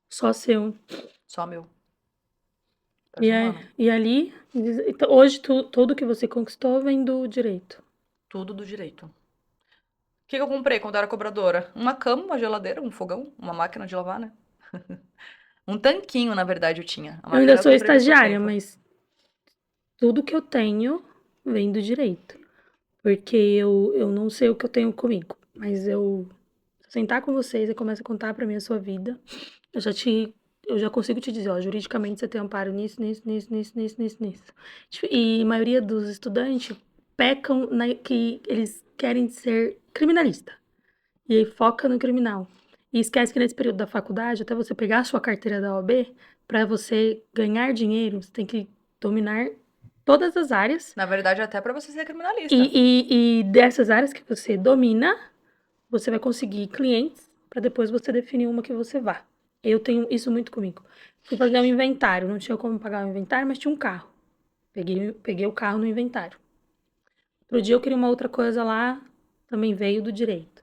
Só seu. Só meu. Faz um ano. E ali, então, hoje tudo que você conquistou vem do direito. Tudo do direito. O que eu comprei quando eu era cobradora? Uma cama, uma geladeira, um fogão, uma máquina de lavar, né? Um tanquinho, na verdade, eu tinha. A Eu ainda máquina eu sou comprei por pouco estagiária, tempo. mas tudo que eu tenho vem do direito. Porque eu não sei o que eu tenho comigo, mas se eu sentar com vocês e começar a contar pra mim a sua vida, eu já consigo te dizer, ó, juridicamente você tem amparo nisso, nisso, nisso, nisso, nisso, nisso, nisso. E a maioria dos estudantes pecam que eles querem ser criminalista. E aí foca no criminal. E esquece que nesse período da faculdade, até você pegar a sua carteira da OAB, para você ganhar dinheiro, você tem que dominar todas as áreas. Na verdade, até pra você ser criminalista. E dessas áreas que você domina, você vai conseguir clientes para depois você definir uma que você vá. Eu tenho isso muito comigo. Fui fazer um inventário, não tinha como pagar o inventário, mas tinha um carro. Peguei o carro no inventário. Outro dia eu queria uma outra coisa lá, também veio do direito.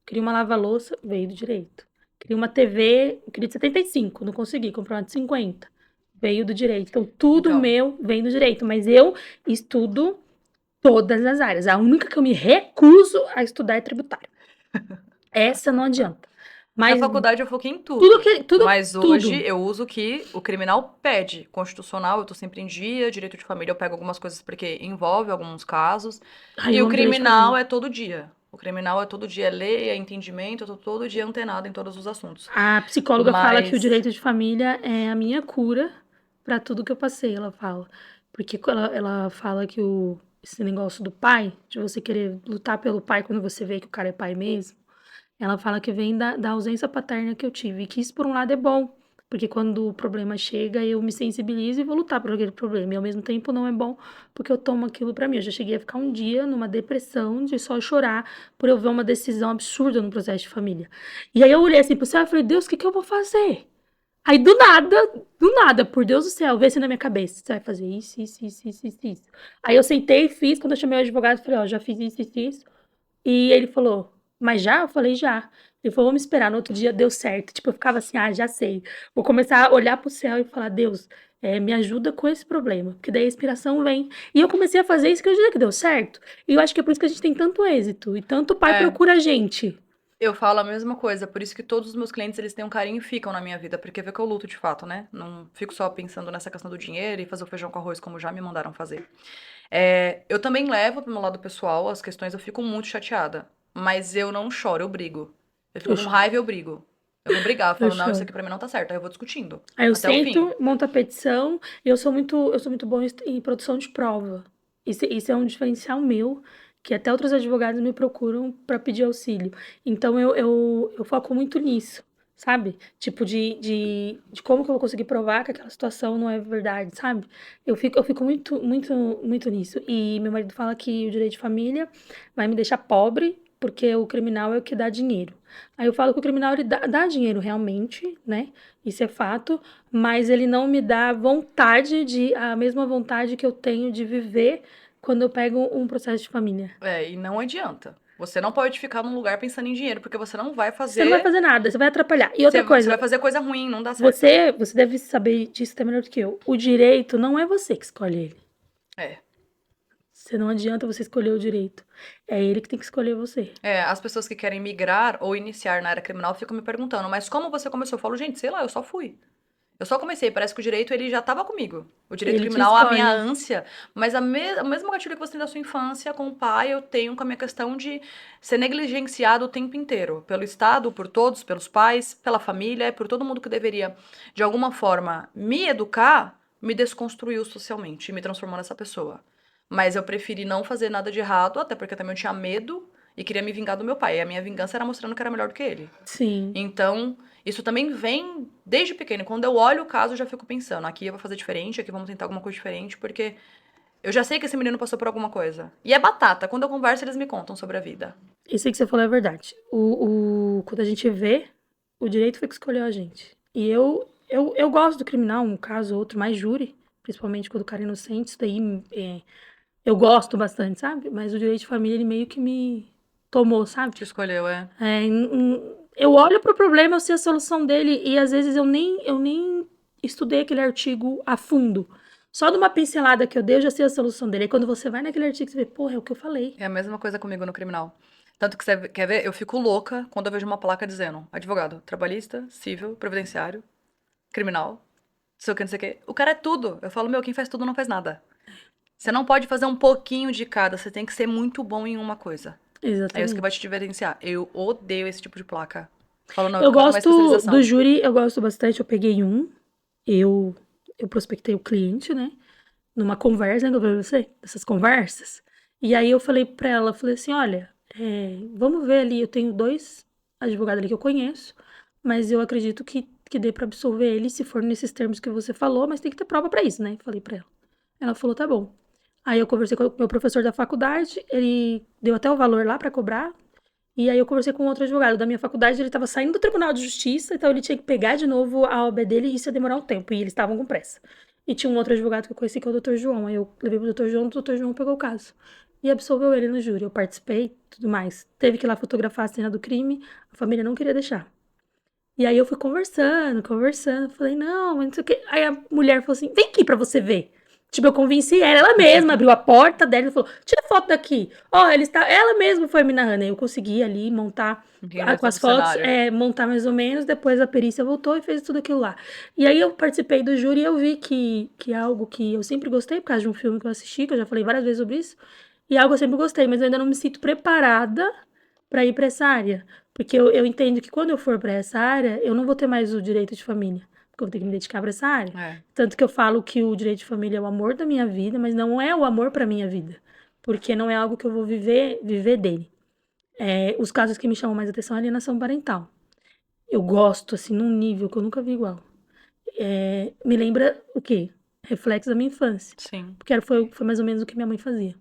Queria uma lava-louça, veio do direito. Queria uma TV, queria de 75, não consegui, comprar uma de 50. Veio do direito. Então, tudo Então. meu vem do direito, mas eu estudo todas as áreas. A única que eu me recuso a estudar é tributário. Essa não adianta. Na Mas faculdade eu foquei em tudo. tudo, Mas hoje tudo. eu uso o que o criminal pede. Constitucional, eu tô sempre em dia. Direito de família, eu pego algumas coisas porque envolve alguns casos. Ai, E eu o amo direito de criminal família. é todo dia. O criminal é todo dia, é lei, é entendimento, eu tô todo dia antenada em todos os assuntos. A psicóloga fala que o Mas direito de família é a minha cura pra tudo que eu passei, ela fala. Porque ela fala que esse negócio do pai, de você querer lutar pelo pai quando você vê que o cara é pai mesmo, ela fala que vem da ausência paterna que eu tive. E que isso, por um lado, é bom. Porque quando o problema chega, eu me sensibilizo e vou lutar por aquele problema. E ao mesmo tempo não é bom, porque eu tomo aquilo pra mim. Eu já cheguei a ficar um dia numa depressão de só chorar por eu ver uma decisão absurda no processo de família. E aí eu olhei assim pro céu e falei, Deus, o que que eu vou fazer? Aí do nada, por Deus do céu, veio assim na minha cabeça. Você vai fazer isso, isso, isso, isso, isso, isso. Aí eu sentei e fiz, quando eu chamei o advogado, eu falei, ó, já fiz isso, isso, isso. E ele falou, mas já? Eu falei, já. Ele falou, vamos esperar. No outro dia deu certo. Tipo, eu ficava assim, ah, já sei. Vou começar a olhar pro céu e falar, Deus, me ajuda com esse problema. Porque daí a inspiração vem. E eu comecei a fazer isso que eu diria que deu certo. E eu acho que é por isso que a gente tem tanto êxito. E tanto pai é, procura a gente. eu falo a mesma coisa, por isso que todos os meus clientes eles têm um carinho e ficam na minha vida, porque vê que eu luto de fato, né? Não fico só pensando nessa questão do dinheiro e fazer o feijão com arroz como já me mandaram fazer. Eu também levo pro meu lado pessoal as questões, eu fico muito chateada, mas eu não choro, eu brigo. Eu fico Eu com choro. raiva e eu brigo. Eu vou brigar, eu Eu falo, não, isso choro. aqui pra mim não tá certo, aí eu vou discutindo Aí eu até o fim. sento, monto a petição, e eu sou muito boa em produção de prova. Isso é um diferencial meu, que até outros advogados me procuram para pedir auxílio. Então eu foco muito nisso, sabe? Tipo, de como que eu vou conseguir provar que aquela situação não é verdade, sabe? Eu fico muito, muito, muito nisso. E meu marido fala que o direito de família vai me deixar pobre, porque o criminal é o que dá dinheiro. Aí eu falo que o criminal ele dá dinheiro realmente, né? Isso é fato, mas ele não me dá a mesma vontade que eu tenho de viver quando eu pego um processo de família. E não adianta. Você não pode ficar num lugar pensando em dinheiro, porque você não vai Você não vai fazer. fazer nada, você vai atrapalhar. E outra Você vai coisa, fazer coisa ruim, não dá certo. você deve saber disso até melhor do que eu. O direito não é você que escolhe ele. É. Você não adianta você escolher o direito. É ele que tem que escolher você. As pessoas que querem migrar ou iniciar na área criminal ficam me perguntando, mas como você começou? Eu falo, gente, sei lá, eu só fui. Eu só comecei, parece que o direito ele já estava comigo. O direito Ele te criminal, a minha escolhe. ânsia, mas o mesmo gatilho que você tem da sua infância com o pai, eu tenho com a minha questão de ser negligenciado o tempo inteiro. Pelo Estado, por todos, pelos pais, pela família, por todo mundo que deveria, de alguma forma, me educar, me desconstruiu socialmente e me transformou nessa pessoa. Mas eu preferi não fazer nada de errado, até porque também eu tinha medo e queria me vingar do meu pai. E a minha vingança era mostrando que era melhor do que ele. Sim. Então, isso também vem desde pequeno. Quando eu olho o caso, eu já fico pensando, aqui eu vou fazer diferente, aqui vamos tentar alguma coisa diferente, porque eu já sei que esse menino passou por alguma coisa. E é batata, quando eu converso, eles me contam sobre a vida. Isso aí que você falou é verdade. Quando a gente vê, o direito foi que escolheu a gente. E eu gosto do criminal, um caso ou outro, mais júri, principalmente quando o cara é inocente, isso daí eu gosto bastante, sabe? Mas o direito de família, ele meio que me tomou, sabe? Te escolheu, Eu olho pro problema, eu sei a solução dele, e às vezes eu nem estudei aquele artigo a fundo. Só de uma pincelada que eu dei, eu já sei a solução dele. Aí quando você vai naquele artigo, você vê, porra, é o que eu falei. É a mesma coisa comigo no criminal. Tanto que você quer ver, eu fico louca quando eu vejo uma placa dizendo advogado, trabalhista, civil, previdenciário, criminal, não sei o que, não sei o que. O cara é tudo. Eu falo, meu, quem faz tudo não faz nada. Você não pode fazer um pouquinho de cada, você tem que ser muito bom em uma coisa. É isso que Exatamente. vai te diferenciar. Eu odeio esse tipo de placa. Falo, não, Eu eu quero uma gosto especialização. do júri, eu gosto bastante. Eu peguei eu prospectei o cliente, né? Numa conversa, né, que eu falei pra você, dessas conversas. E aí eu falei pra ela, eu falei assim, olha, vamos ver ali, eu tenho 2 advogados ali que eu conheço, mas eu acredito que dê pra absolver ele se for nesses termos que você falou, mas tem que ter prova pra isso, né? Falei pra ela. Ela falou, tá bom. Aí eu conversei com o meu professor da faculdade, ele deu até o valor lá pra cobrar, e aí eu conversei com outro advogado da minha faculdade, ele tava saindo do Tribunal de Justiça, então ele tinha que pegar de novo a OAB dele e isso ia demorar um tempo, e eles estavam com pressa. E tinha um outro advogado que eu conheci, que é o Dr. João. Aí eu levei pro Dr. João, o Dr. João pegou o caso. E absolveu ele no júri. Eu participei, tudo mais. Teve que ir lá fotografar a cena do crime, a família não queria deixar. E aí eu fui conversando. Falei, não, mas não sei o quê. Aí a mulher falou assim, vem aqui pra você ver. Tipo, eu convenci ela mesma, abriu a porta dela e falou, tira foto daqui. Ó, ela mesma foi me narrando. Aí eu consegui ali montar Entendeu com as todo o fotos, cenário. montar mais ou menos. Depois a perícia voltou e fez tudo aquilo lá. E aí eu participei do júri e eu vi que é algo que eu sempre gostei, por causa de um filme que eu assisti, que eu já falei várias vezes sobre isso. E é algo que eu sempre gostei, mas eu ainda não me sinto preparada pra ir pra essa área. Porque eu entendo que quando eu for pra essa área, eu não vou ter mais o direito de família. Porque eu vou ter que me dedicar pra essa área. É. Tanto que eu falo que o direito de família é o amor da minha vida, mas não é o amor pra minha vida. Porque não é algo que eu vou viver dele. Os casos que me chamam mais atenção é a alienação parental. Eu gosto, assim, num nível que eu nunca vi igual. Me lembra o quê? Reflexo da minha infância. Sim. Porque foi mais ou menos o que minha mãe fazia.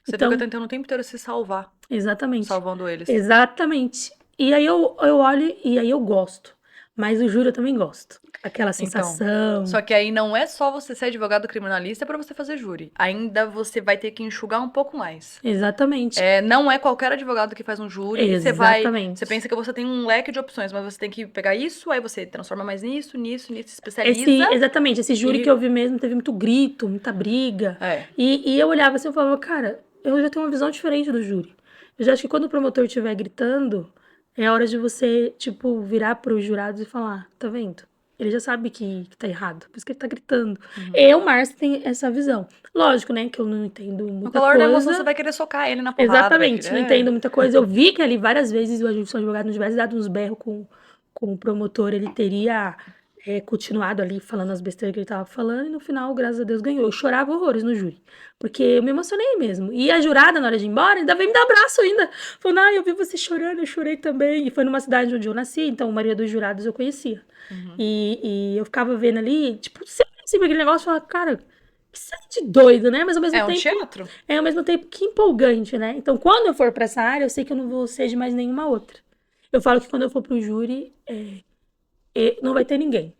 Você Então, fica tentando o tempo inteiro se salvar, exatamente. salvando eles. Exatamente. E aí eu olho e aí eu gosto. Mas o júri eu também gosto. Aquela Então, sensação. só que aí não é só você ser advogado criminalista pra você fazer júri. Ainda você vai ter que enxugar um pouco mais. Exatamente. Não é qualquer advogado que faz um júri. Exatamente. Você pensa que você tem um leque de opções, mas você tem que pegar isso, aí você transforma mais nisso, especializa. Exatamente, esse júri e- que eu vi mesmo teve muito grito, muita briga. É. E eu olhava assim e falava, cara, eu já tenho uma visão diferente do júri. Eu já acho que quando o promotor estiver gritando, é hora de você, tipo, virar pros jurados e falar, tá vendo? Ele já sabe que tá errado, por isso que ele tá gritando. Eu, Márcia, tem essa visão. Lógico, né, que eu não entendo No muita calor da emoção, coisa. você vai querer socar ele na porrada. Exatamente, não entendo muita coisa. Eu vi que ali várias vezes o advogado não tivesse dado uns berros com o promotor, ele teria continuado ali falando as besteiras que ele tava falando, e no final, graças a Deus, ganhou. Eu chorava horrores no júri, porque eu me emocionei mesmo. E a jurada, na hora de ir embora, ainda veio me dar abraço ainda. Falou, eu vi você chorando, eu chorei também. E foi numa cidade onde eu nasci, então a maioria dos jurados eu conhecia. E eu ficava vendo ali, tipo, sempre assim, aquele negócio, eu falava, cara, que cena de doido, né? Mas ao mesmo É um tempo... teatro. ao mesmo tempo que empolgante, né? Então, quando eu for pra essa área, eu sei que eu não vou ser de mais nenhuma outra. Eu falo que quando eu for pro júri, não vai ter ninguém.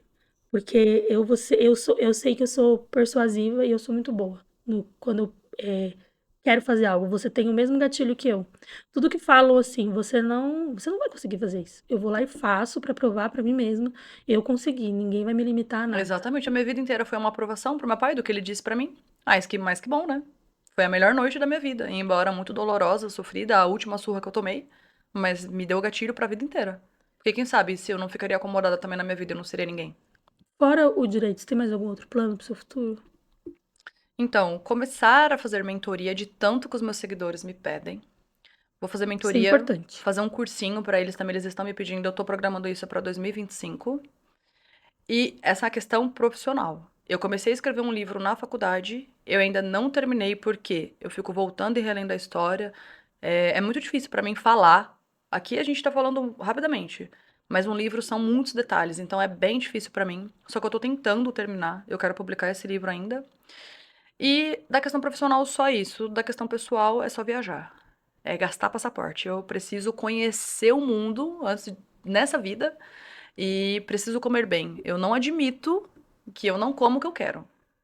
Porque eu sei que eu sou persuasiva e eu sou muito boa. Quando eu quero fazer algo, você tem o mesmo gatilho que eu. Tudo que falam assim, você não vai conseguir fazer isso. Eu vou lá e faço pra provar pra mim mesma. Eu consegui, ninguém vai me limitar a nada. Exatamente, a minha vida inteira foi uma aprovação pro meu pai do que ele disse pra mim. Isso que mais que bom, né? Foi a melhor noite da minha vida. E embora muito dolorosa, sofrida, a última surra que eu tomei, mas me deu gatilho pra vida inteira. Porque quem sabe se eu não ficaria acomodada também na minha vida, eu não seria ninguém. Fora o direito, você tem mais algum outro plano pro seu futuro? Então, começar a fazer mentoria de tanto que os meus seguidores me pedem. Vou fazer Isso é mentoria, importante. fazer um cursinho pra eles também, eles estão me pedindo, eu tô programando isso pra 2025. E essa questão profissional. Eu comecei a escrever um livro na faculdade, eu ainda não terminei porque eu fico voltando e relendo a história. É muito difícil pra mim falar. Aqui a gente tá falando rapidamente, mas um livro são muitos detalhes, então é bem difícil pra mim. Só que eu tô tentando terminar, eu quero publicar esse livro ainda. E da questão profissional, só isso. Da questão pessoal, é só viajar. É gastar passaporte. Eu preciso conhecer o mundo nessa vida e preciso comer bem. Eu não admito que eu não como o que eu quero.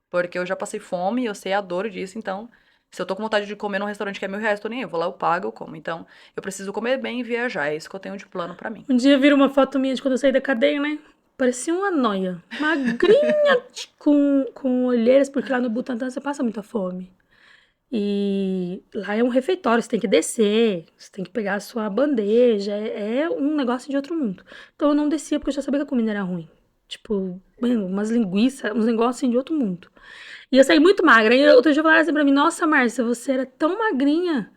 Porque eu já passei fome, eu sei a dor disso, então... Se eu tô com vontade de comer num restaurante que é R$ 1.000, tô nem aí. Eu vou lá, eu pago, eu como. Então, eu preciso comer bem e viajar. É isso que eu tenho de plano pra mim. Um dia vira uma foto minha de quando eu saí da cadeia, né? parecia uma noia. Magrinha, com olheiras, porque lá no Butantã você passa muita fome. E lá é um refeitório, você tem que descer, você tem que pegar a sua bandeja, é um negócio de outro mundo. Então eu não descia porque eu já sabia que a comida era ruim. Tipo, mano, umas linguiças, uns negócios assim de outro mundo. E eu saí muito magra. E outro dia falaram assim pra mim, nossa, Márcia, você era tão magrinha.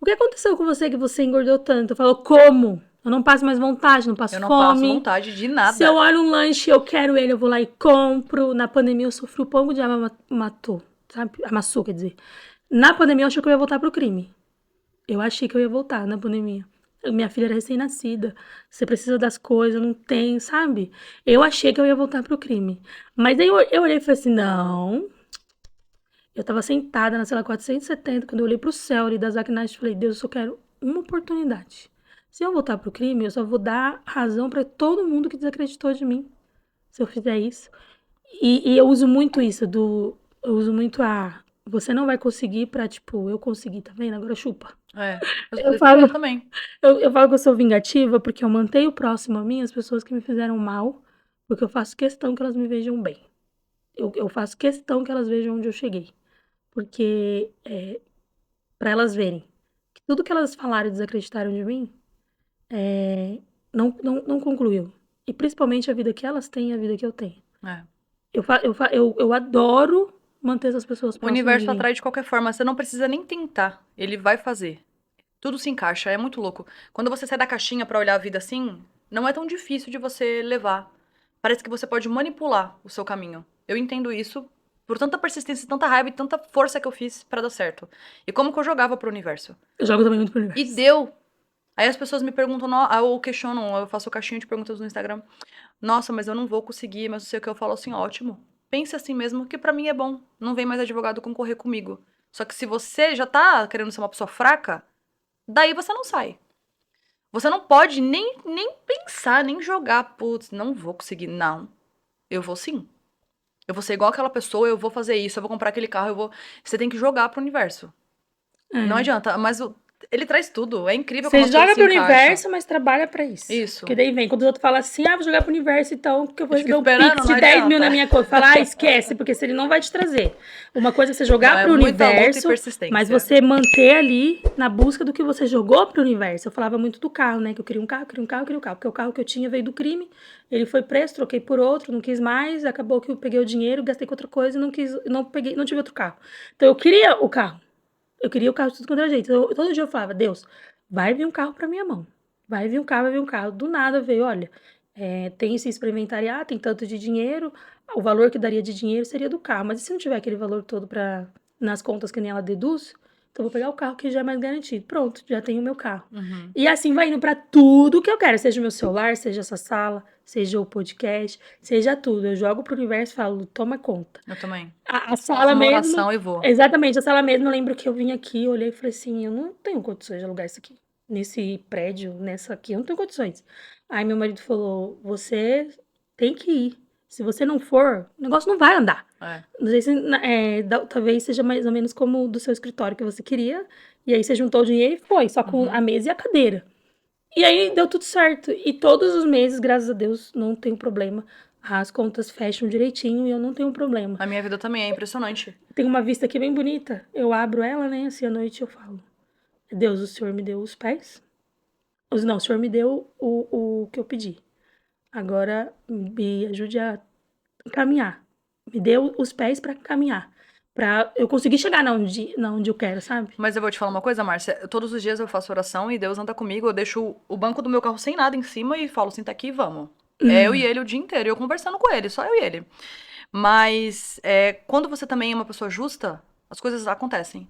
O que aconteceu com você que você engordou tanto? Eu falo, como? Eu não passo mais vontade, não passo Eu não passo fome. vontade de Se eu nada. olho um lanche e eu quero ele, eu vou lá e compro. Na pandemia eu sofri o pombo de matou, sabe? Amassou, quer dizer. Na pandemia eu achei que eu ia voltar pro crime. Eu achei que eu ia voltar na pandemia. Minha filha era recém-nascida. Você precisa das coisas, não tem, sabe? Eu achei que eu ia voltar pro crime. Mas daí eu olhei e falei assim, não. Eu tava sentada na cela 470, quando eu olhei pro céu ali das Akinash, falei, Deus, eu só quero uma oportunidade. Se eu voltar pro crime, eu só vou dar razão pra todo mundo que desacreditou de mim. Se eu fizer isso. E eu uso muito isso, eu uso muito você não vai conseguir pra, tipo, eu consegui, tá vendo? Agora chupa. É, Eu eu falo, também. eu falo que eu sou vingativa porque eu mantenho próximo a mim as pessoas que me fizeram mal, porque eu faço questão que elas me vejam bem. Eu faço questão que elas vejam onde eu cheguei. Porque para elas verem que tudo que elas falaram e desacreditaram de mim não concluiu. E principalmente a vida que elas têm e a vida que eu tenho. É. Eu adoro manter essas pessoas O próximas de universo mim. atrai de qualquer forma, você não precisa nem tentar, ele vai fazer. Tudo se encaixa, é muito louco. Quando você sai da caixinha pra olhar a vida assim, não é tão difícil de você levar. Parece que você pode manipular o seu caminho. Eu entendo isso por tanta persistência, tanta raiva e tanta força que eu fiz pra dar certo. E como que eu jogava pro universo. Eu jogo também muito pro E universo. deu. Aí as pessoas me perguntam, ou questionam, eu faço caixinha de perguntas no Instagram. Nossa, mas eu não vou conseguir, mas não sei o que eu falo assim, ótimo. Pense assim mesmo, que pra mim é bom. Não vem mais advogado concorrer comigo. Só que se você já tá querendo ser uma pessoa fraca, daí você não sai. Você não pode nem pensar, nem jogar, putz, não vou conseguir. Não. Eu vou sim. Eu vou ser igual aquela pessoa, eu vou fazer isso, eu vou comprar aquele carro, eu vou. Você tem que jogar pro universo. Não É. adianta, mas ele traz tudo. É incrível como Você as coisas joga se pro encaixam. universo, mas trabalha pra isso. Isso. Porque daí vem, quando os outros falam assim, vou jogar pro universo, então, porque eu vou Eu fico receber um esperando, pix não de 10 mil adianta. na minha conta. Fala, esquece, porque se ele não vai te trazer. Uma coisa é você jogar Não, é pro muita luta e universo, persistência. mas você manter ali na busca do que você jogou pro universo. Eu falava muito do carro, né? Que eu queria um carro, porque o carro que eu tinha veio do crime, ele foi preso, troquei por outro, não quis mais, acabou que eu peguei o dinheiro, gastei com outra coisa e não tive outro carro. Então eu queria o carro. Eu queria o carro de tudo quanto era jeito. Então, todo dia eu falava, Deus, vai vir um carro pra minha mão. Vai vir um carro, vai vir um carro. Do nada veio, olha, tem isso pra inventariar, tem tanto de dinheiro, o valor que daria de dinheiro seria do carro. Mas e se não tiver aquele valor todo nas contas que nem ela deduz, então eu vou pegar o carro que já é mais garantido. Pronto, já tenho o meu carro. Uhum. E assim vai indo pra tudo que eu quero, seja o meu celular, seja essa sala, seja o podcast, seja tudo. Eu jogo pro universo e falo, toma conta. Eu também. A Faço sala uma mesmo. oração e vou. Exatamente, a sala mesmo. Eu lembro que eu vim aqui, olhei e falei assim: eu não tenho condições de alugar isso aqui. Nesse prédio, nessa aqui, eu não tenho condições. Aí meu marido falou: você tem que ir. Se você não for, o negócio não vai andar. É. Não sei se, talvez seja mais ou menos como o do seu escritório que você queria. E aí você juntou o dinheiro e foi, só com a mesa e a cadeira. E aí deu tudo certo. E todos os meses, graças a Deus, não tenho problema. As contas fecham direitinho e eu não tenho problema. A minha vida também é impressionante. Tem uma vista aqui bem bonita. Eu abro ela, né? Assim, à noite eu falo. Deus, o Senhor me deu os pés. Não, o Senhor me deu o que eu pedi. Agora me ajude a caminhar. Me deu os pés pra caminhar. Pra eu conseguir chegar na onde eu quero, sabe? Mas eu vou te falar uma coisa, Márcia. Todos os dias eu faço oração e Deus anda comigo. Eu deixo o banco do meu carro sem nada em cima e falo, senta aqui e vamos. É eu e ele o dia inteiro. E eu conversando com ele, só eu e ele. Mas quando você também é uma pessoa justa, as coisas acontecem.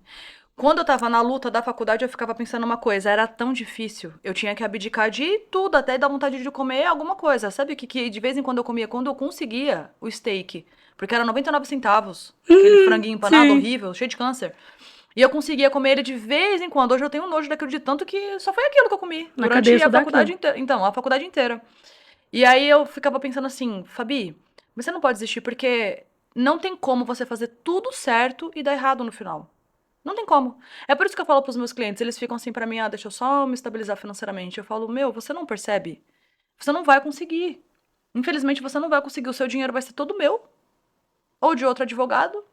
Quando eu tava na luta da faculdade, eu ficava pensando uma coisa, era tão difícil. Eu tinha que abdicar de tudo, até dar vontade de comer alguma coisa. Sabe o que de vez em quando eu comia? Quando eu conseguia o steak. Porque era 99 centavos. Aquele franguinho empanado sim. horrível, cheio de câncer. E eu conseguia comer ele de vez em quando. Hoje eu tenho nojo daquilo de tanto que só foi aquilo que eu comi. Na Durante cabeça a faculdade daquilo. inteira. Então, a faculdade inteira. E aí eu ficava pensando assim, Fabi, mas você não pode desistir porque não tem como você fazer tudo certo e dar errado no final. Não tem como. É por isso que eu falo pros meus clientes, eles ficam assim pra mim, deixa eu só me estabilizar financeiramente. Eu falo, você não percebe? Você não vai conseguir. Infelizmente, você não vai conseguir, o seu dinheiro vai ser todo meu, ou de outro advogado,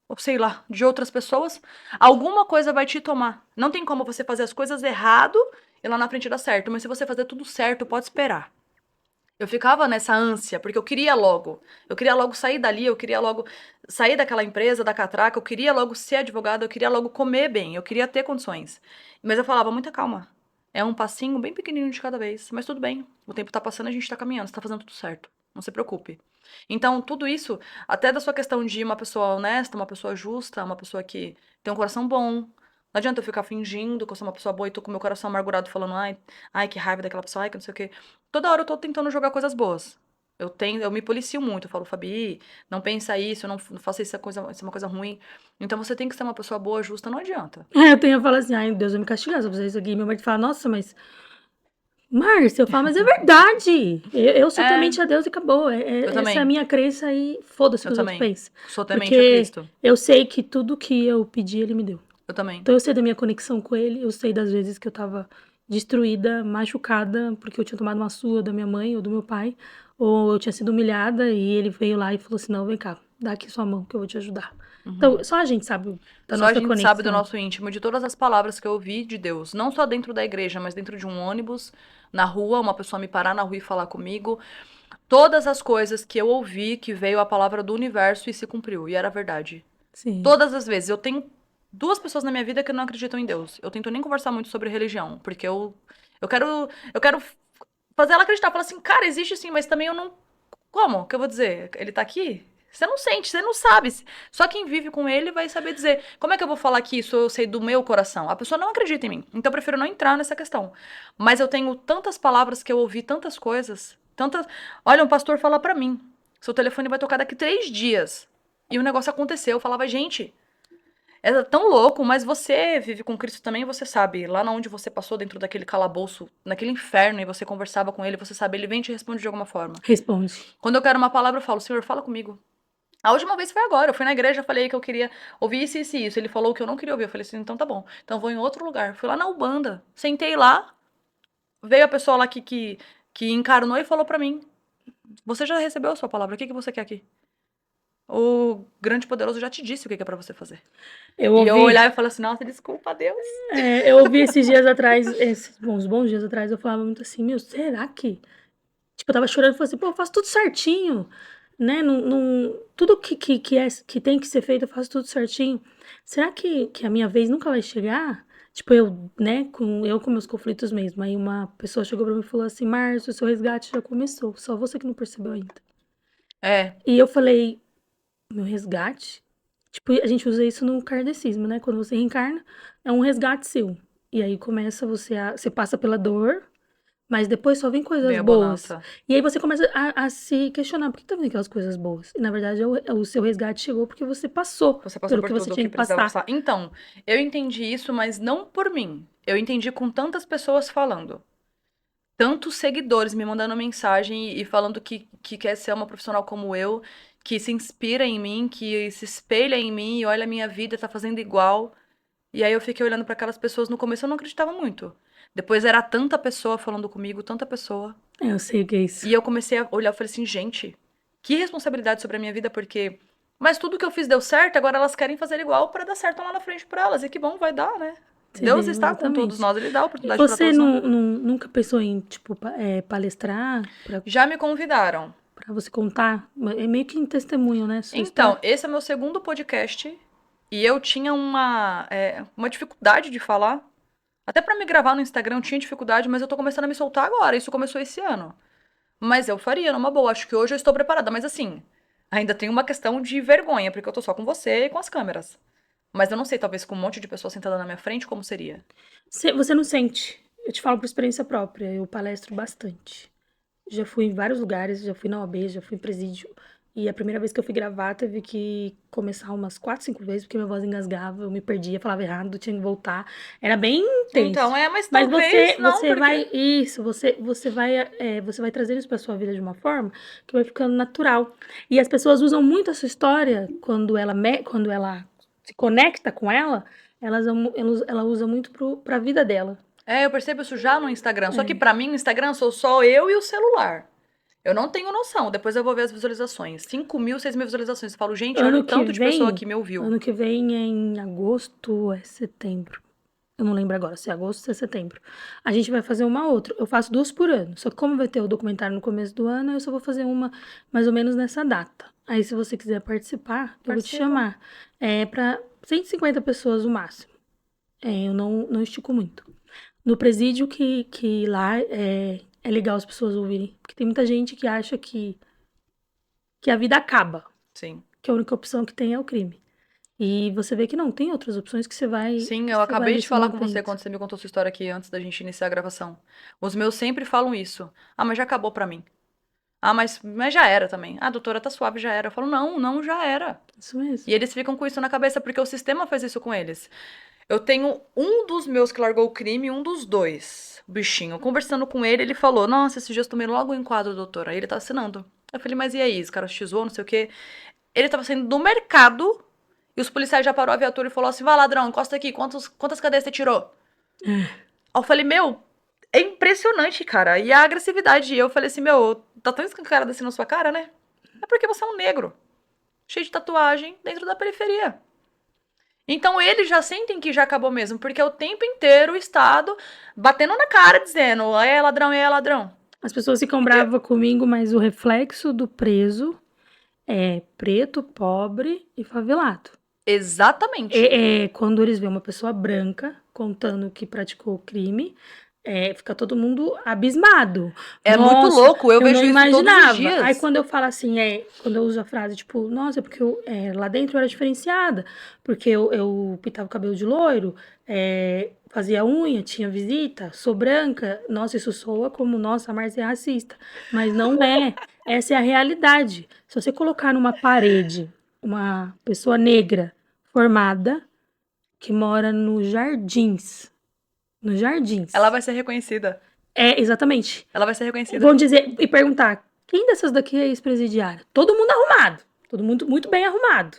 ou sei lá, de outras pessoas. Alguma coisa vai te tomar. Não tem como você fazer as coisas errado e lá na frente dar certo, mas se você fazer tudo certo, pode esperar. Eu ficava nessa ânsia, porque eu queria logo. Eu queria logo sair dali, eu queria logo sair daquela empresa, da catraca, eu queria logo ser advogada, eu queria logo comer bem, eu queria ter condições. Mas eu falava, muita calma. É um passinho bem pequenininho de cada vez, mas tudo bem. O tempo tá passando, a gente tá caminhando, você tá fazendo tudo certo. Não se preocupe. Então, tudo isso, até da sua questão de uma pessoa honesta, uma pessoa justa, uma pessoa que tem um coração bom. Não adianta eu ficar fingindo que eu sou uma pessoa boa e tô com meu coração amargurado falando, ai, que raiva daquela pessoa, ai, que não sei o quê. Toda hora eu tô tentando jogar coisas boas. Eu me policio muito, eu falo, Fabi, não pensa isso, não faça isso, isso é uma coisa ruim. Então você tem que ser uma pessoa boa, justa, não adianta. Eu tenho a falar assim, ai, Deus vai me castigar se eu fizer isso aqui. Meu marido fala, nossa, mas... Márcia, eu falo, mas é verdade. Eu sou É, temente a Deus e acabou. eu Essa é também, a minha crença e foda-se o eu que os outros também. pensam. Sou temente a Porque Cristo. eu sei que tudo que eu pedi, ele me deu. Eu também. Então eu sei da minha conexão com ele, eu sei das vezes que eu tava destruída, machucada, porque eu tinha tomado uma surra da minha mãe ou do meu pai, ou eu tinha sido humilhada e ele veio lá e falou assim: não, vem cá, dá aqui sua mão que eu vou te ajudar. Então, só a gente sabe da Só a nossa gente sabe do conexão. nosso íntimo, de todas as palavras que eu ouvi de Deus. Não só dentro da igreja, mas dentro de um ônibus, na rua, uma pessoa me parar na rua e falar comigo. Todas as coisas que eu ouvi, que veio a palavra do universo e se cumpriu. E era verdade. Sim. Todas as vezes. Eu tenho 2 pessoas na minha vida que não acreditam em Deus. Eu tento nem conversar muito sobre religião, porque eu quero fazer ela acreditar. Falar assim, cara, existe sim, mas também eu não... Como? O que eu vou dizer? Ele tá aqui? Você não sente, você não sabe. Só quem vive com ele vai saber dizer. Como é que eu vou falar que isso eu sei do meu coração? A pessoa não acredita em mim. Então eu prefiro não entrar nessa questão. Mas eu tenho tantas palavras que eu ouvi, tantas coisas. Tantas. Olha, um pastor fala pra mim: seu telefone vai tocar daqui 3 dias. E o negócio aconteceu. Eu falava, gente, é tão louco, mas você vive com Cristo também, você sabe, lá onde você passou dentro daquele calabouço, naquele inferno, e você conversava com ele, você sabe, ele vem e te responde de alguma forma. Responde. Quando eu quero uma palavra, eu falo, Senhor, fala comigo. A última vez foi agora, eu fui na igreja, falei que eu queria ouvir isso, isso e isso. Ele falou que eu não queria ouvir, eu falei assim, então tá bom. Então eu vou em outro lugar. Fui lá na Ubanda, sentei lá, veio a pessoa lá que encarnou e falou pra mim, você já recebeu a sua palavra, o que você quer aqui? O grande poderoso já te disse o que é pra você fazer. Eu E ouvi, eu olhar e falar assim, nossa, desculpa, Deus. eu ouvi esses dias atrás, uns bons dias atrás, eu falava muito assim, meu, será que... Tipo, eu tava chorando e falei assim, pô, eu faço tudo certinho, né? Tudo que tem que ser feito, eu faço tudo certinho. Será que a minha vez nunca vai chegar? Tipo, eu, né, com meus conflitos mesmo. Aí uma pessoa chegou pra mim e falou assim, Márcio, o seu resgate já começou, só você que não percebeu ainda. É, E eu falei, meu resgate? Tipo, a gente usa isso no kardecismo, né? Quando você reencarna, é um resgate seu. E aí começa você passa pela dor, mas depois só vem coisas bem a boas. bonança. E aí você começa a se questionar, por que tá vindo aquelas coisas boas? E na verdade o seu resgate chegou porque você passou Você passou pelo por que você tudo o tinha que que precisava passar. passar. Então, eu entendi isso, mas não por mim. Eu entendi com tantas pessoas falando. Tantos seguidores me mandando mensagem e falando que quer ser uma profissional como eu, que se inspira em mim, que se espelha em mim e olha a minha vida, tá fazendo igual. E aí eu fiquei olhando para aquelas pessoas, no começo eu não acreditava muito. Depois era tanta pessoa falando comigo, tanta pessoa. Eu sei o que é isso. E eu comecei a olhar e falei assim, gente, que responsabilidade sobre a minha vida, porque... Mas tudo que eu fiz deu certo, agora elas querem fazer igual para dar certo lá na frente para elas. E que bom, vai dar, né? Você Deus vê, está com todos exatamente. nós, Ele dá a E oportunidade para você todos nós. nunca pensou em, tipo, palestrar Já me convidaram. pra você contar? É meio que em testemunho, né? Sua Então, história. esse é meu segundo podcast e eu tinha uma dificuldade de falar. Até para me gravar no Instagram eu tinha dificuldade, mas eu tô começando a me soltar agora. Isso começou esse ano. Mas eu faria numa boa. Acho que hoje eu estou preparada. Mas assim, ainda tem uma questão de vergonha, porque eu tô só com você e com as câmeras. Mas eu não sei, talvez com um monte de pessoas sentada na minha frente, como seria? Você não sente. Eu te falo por experiência própria. Eu palestro bastante. Já fui em vários lugares, já fui na OAB, já fui em presídio. E a primeira vez que eu fui gravar, teve que começar umas 4, 5 vezes, porque minha voz engasgava, eu me perdia, falava errado, tinha que voltar. Era bem intenso. Então, mas Mas talvez não, você porque... vai, isso, você vai trazer isso pra sua vida de uma forma que vai ficando natural. E as pessoas usam muito a sua história, quando ela se conecta com ela, ela usa muito pra vida dela. Eu percebo isso já no Instagram. Só que É. pra mim, o Instagram sou só eu e o celular. Eu não tenho noção. Depois eu vou ver as visualizações. 5 mil, 6 mil visualizações. Eu falo, gente, Ano olha o que tanto de pessoa vem- que me ouviu. Ano que vem é em agosto ou é setembro. Eu não lembro agora se é agosto ou se é setembro. A gente vai fazer uma outra. Eu faço 2 por ano. Só que como vai ter o documentário no começo do ano, eu só vou fazer uma mais ou menos nessa data. Aí se você quiser participar, eu vou te Participa. chamar. É para 150 pessoas o máximo. Eu não estico muito. No presídio que lá é legal as pessoas ouvirem. Porque tem muita gente que acha que a vida acaba. Sim. Que a única opção que tem é o crime. E você vê que não, tem outras opções que você vai. Sim, que eu você acabei vai de se falar com você movendo. quando você me contou sua história aqui antes da gente iniciar a gravação. Os meus sempre falam isso. Ah, mas já acabou pra mim. Ah, mas já era também. Ah, doutora, tá suave, já era. Eu falo, não, já era. Isso mesmo. E eles ficam com isso na cabeça porque o sistema faz isso com eles. Eu tenho um dos meus que largou o crime e um dos dois. O bichinho. Conversando com ele, ele falou: Nossa, esses dias eu tomei logo um enquadro, doutora. Aí ele tá assinando. Eu falei: Mas e aí? Esse cara xizou, não sei o quê. Ele tava saindo do mercado e os policiais já parou a viatura e falou assim: Vai, ladrão, encosta aqui. Quantas cadeias você tirou? Aí eu falei: Meu, é impressionante, cara. E a agressividade. E eu falei assim: Meu, tá tão escancarado assim na sua cara, né? É porque você é um negro. Cheio de tatuagem dentro da periferia. Então eles já sentem que já acabou mesmo, porque é o tempo inteiro o Estado batendo na cara, dizendo, é ladrão, é ladrão. As pessoas ficam bravas comigo, mas o reflexo do preso é preto, pobre e favelado. Exatamente. Quando eles veem uma pessoa branca contando que praticou o crime, fica todo mundo abismado. É Nossa, muito louco, eu vejo não isso todos os imaginava. dias. Aí quando eu falo assim, quando eu uso a frase, tipo, nossa, porque lá dentro eu era diferenciada, porque eu pintava o cabelo de loiro, fazia unha, tinha visita, sou branca, nossa, isso soa como, nossa, a Márcia é racista. Mas não é. Essa é a realidade. Se você colocar numa parede uma pessoa negra formada que mora nos Jardins. Nos Jardins. Ela vai ser reconhecida. Exatamente. Ela vai ser reconhecida. Vão dizer e perguntar: quem dessas daqui é ex-presidiária? Todo mundo arrumado. Todo mundo muito bem arrumado.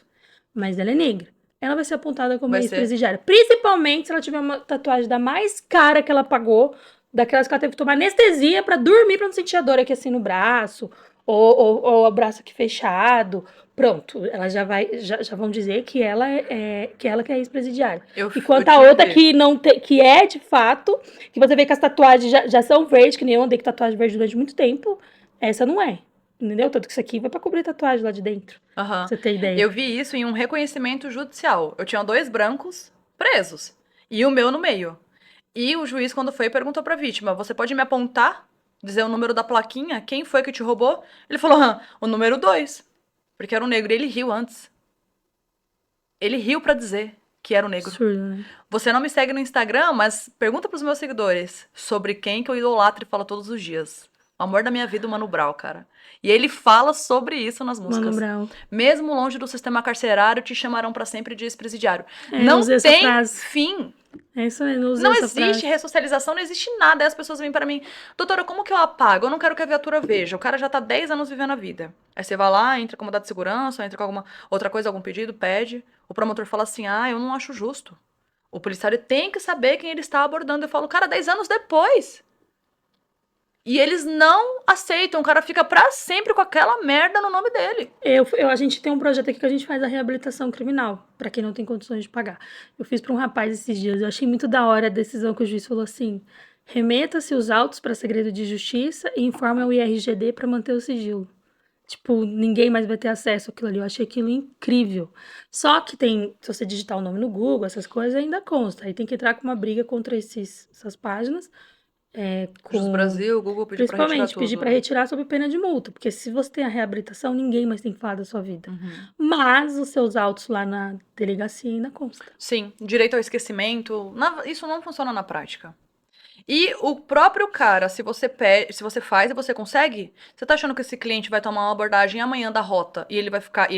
Mas ela é negra. Ela vai ser apontada como Vai ser. ex-presidiária. Principalmente se ela tiver uma tatuagem da mais cara que ela pagou, daquelas que ela teve que tomar anestesia pra dormir, pra não sentir a dor aqui assim no braço, ou o braço aqui fechado. Pronto, ela já vão dizer que ela que é ex-presidiária. Enquanto a outra que não tem, que é de fato, que você vê que as tatuagens já são verdes, que nem eu andei com tatuagem verde durante muito tempo, essa não é. Entendeu? Tanto que isso aqui vai pra cobrir tatuagem lá de dentro. Uhum. Pra você ter ideia. Eu vi isso em um reconhecimento judicial. Eu tinha 2 brancos presos e o meu no meio. E o juiz, quando foi, perguntou pra vítima: Você pode me apontar, dizer o número da plaquinha? Quem foi que te roubou? Ele falou: O número 2. Porque era um negro. E ele riu antes. Ele riu pra dizer que era um negro. Absurdo, né? Você não me segue no Instagram, mas pergunta pros meus seguidores sobre quem que eu idolatro e falo todos os dias. O amor da minha vida, o Mano Brown, cara. E ele fala sobre isso nas músicas. Mano Brown. Mesmo longe do sistema carcerário, te chamarão pra sempre de ex-presidiário. Eu Não usei essa tem frase. fim. É isso aí, não usei Não essa existe frase. ressocialização, não existe nada. Aí as pessoas vêm pra mim: Doutora, como que eu apago? Eu não quero que a viatura veja. O cara já tá 10 anos vivendo a vida. Aí você vai lá, entra com mandado de segurança, entra com alguma outra coisa, algum pedido, pede. O promotor fala assim: eu não acho justo. O policial tem que saber quem ele está abordando. Eu falo: Cara, 10 anos depois. E eles não aceitam. O cara fica pra sempre com aquela merda no nome dele. A gente tem um projeto aqui que a gente faz a reabilitação criminal, pra quem não tem condições de pagar. Eu fiz pra um rapaz esses dias, eu achei muito da hora a decisão que o juiz falou assim: remeta-se os autos pra segredo de justiça e informe o IRGD pra manter o sigilo. Tipo, ninguém mais vai ter acesso àquilo ali. Eu achei aquilo incrível. Só que se você digitar o nome no Google, essas coisas ainda consta. Aí tem que entrar com uma briga contra essas páginas. Jus Brasil, Google pediu pra retirar Principalmente tudo. pedir para retirar sob pena de multa, porque se você tem a reabilitação, ninguém mais tem que falar da sua vida. Uhum. Mas os seus autos lá na delegacia ainda constam. Sim, direito ao esquecimento, isso não funciona na prática. E o próprio cara, se você faz e você consegue, você tá achando que esse cliente vai tomar uma abordagem amanhã da rota e ele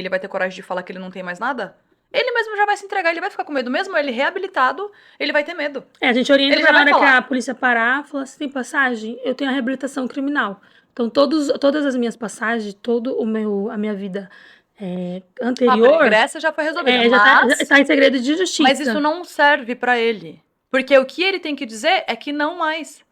vai ter coragem de falar que ele não tem mais nada? Ele mesmo já vai se entregar, ele vai ficar com medo. Mesmo ele reabilitado, ele vai ter medo. A gente orienta Ele já na vai hora que falar. a polícia parar, falar assim: tem passagem? Eu tenho a reabilitação criminal. Então, todas as minhas passagens, a minha vida anterior. A Grécia já foi resolvida, já tá em segredo de justiça. Mas isso não serve pra ele. Porque o que ele tem que dizer é que não mais.